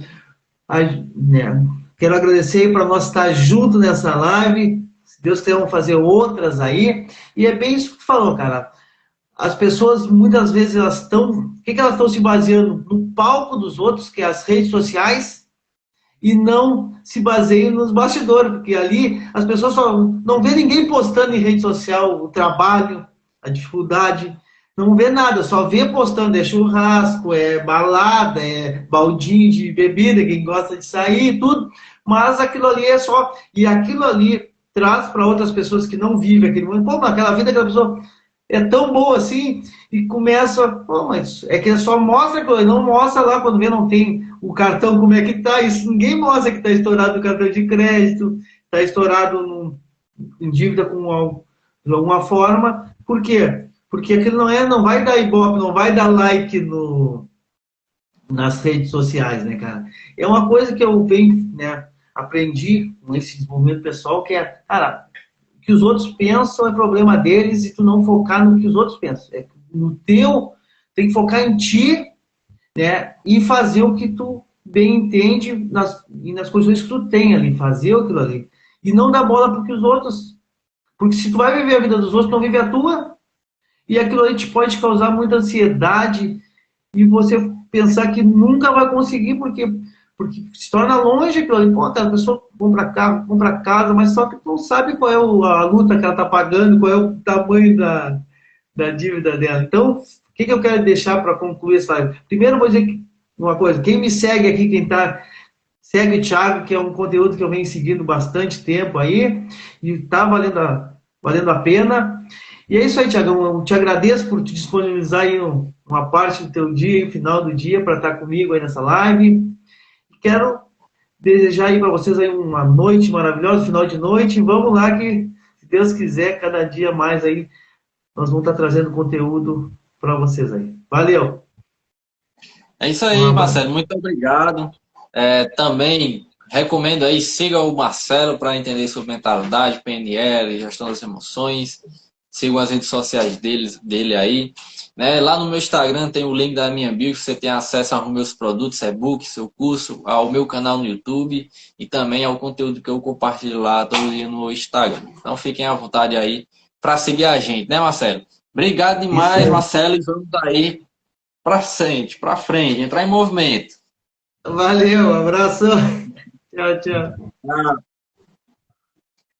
Né, quero agradecer para nós estar junto nessa live. Se Deus quiser, vamos fazer outras aí. E é bem isso que tu falou, cara. As pessoas, muitas vezes, elas estão... O que elas estão se baseando? No palco dos outros, que é as redes sociais, e não se baseiam nos bastidores, porque ali as pessoas só não vê ninguém postando em rede social o trabalho, a dificuldade, não vê nada, só vê postando, é churrasco, é balada, é baldinho de bebida, quem gosta de sair, tudo, mas aquilo ali é só, e aquilo ali traz para outras pessoas que não vivem aquele momento, pô, aquela vida aquela pessoa é tão boa assim, e começa, pô, mas é que só mostra, não mostra lá quando vê, não tem o cartão, como é que tá, isso ninguém mostra que está estourado o cartão de crédito, está estourado em dívida com alguma forma, por quê? Porque aquilo não vai dar ibope, não vai dar like nas redes sociais, né, cara? É uma coisa que eu venho, né, aprendi com esse desenvolvimento pessoal, que é, cara, o que os outros pensam é problema deles e tu não focar no que os outros pensam. É no teu, tem que focar em ti, né, e fazer o que tu bem entende nas condições que tu tem ali, fazer aquilo ali. E não dar bola para os outros, porque se tu vai viver a vida dos outros, não vive a tua, e aquilo ali te pode causar muita ansiedade e você pensar que nunca vai conseguir, porque se torna longe aquilo ali. Pô, a pessoa compra carro, compra casa, mas só que tu não sabe qual é a luta que ela está pagando, qual é o tamanho da dívida dela. Então, o que eu quero deixar para concluir essa live? Primeiro, eu vou dizer uma coisa. Quem me segue aqui, quem está... Segue o Thiago, que é um conteúdo que eu venho seguindo bastante tempo aí, e está valendo a pena. E é isso aí, Thiago. Eu te agradeço por te disponibilizar aí uma parte do teu dia, final do dia, para estar comigo aí nessa live. Quero desejar aí para vocês aí uma noite maravilhosa, final de noite. Vamos lá que, se Deus quiser, cada dia mais aí, nós vamos estar trazendo conteúdo para vocês aí. Valeu! É isso aí, Marcelo. Muito obrigado. Também recomendo aí, siga o Marcelo para entender sobre mentalidade, PNL, gestão das emoções. Sigam as redes sociais dele aí. Né? Lá no meu Instagram tem o link da minha bio, que você tem acesso aos meus produtos, e-book, seu curso, ao meu canal no YouTube e também ao conteúdo que eu compartilho lá todo dia no Instagram. Então fiquem à vontade aí para seguir a gente, né, Marcelo? Obrigado demais, Marcelo, e vamos aí para frente, entrar em movimento. Valeu, abraço. Tchau, tchau.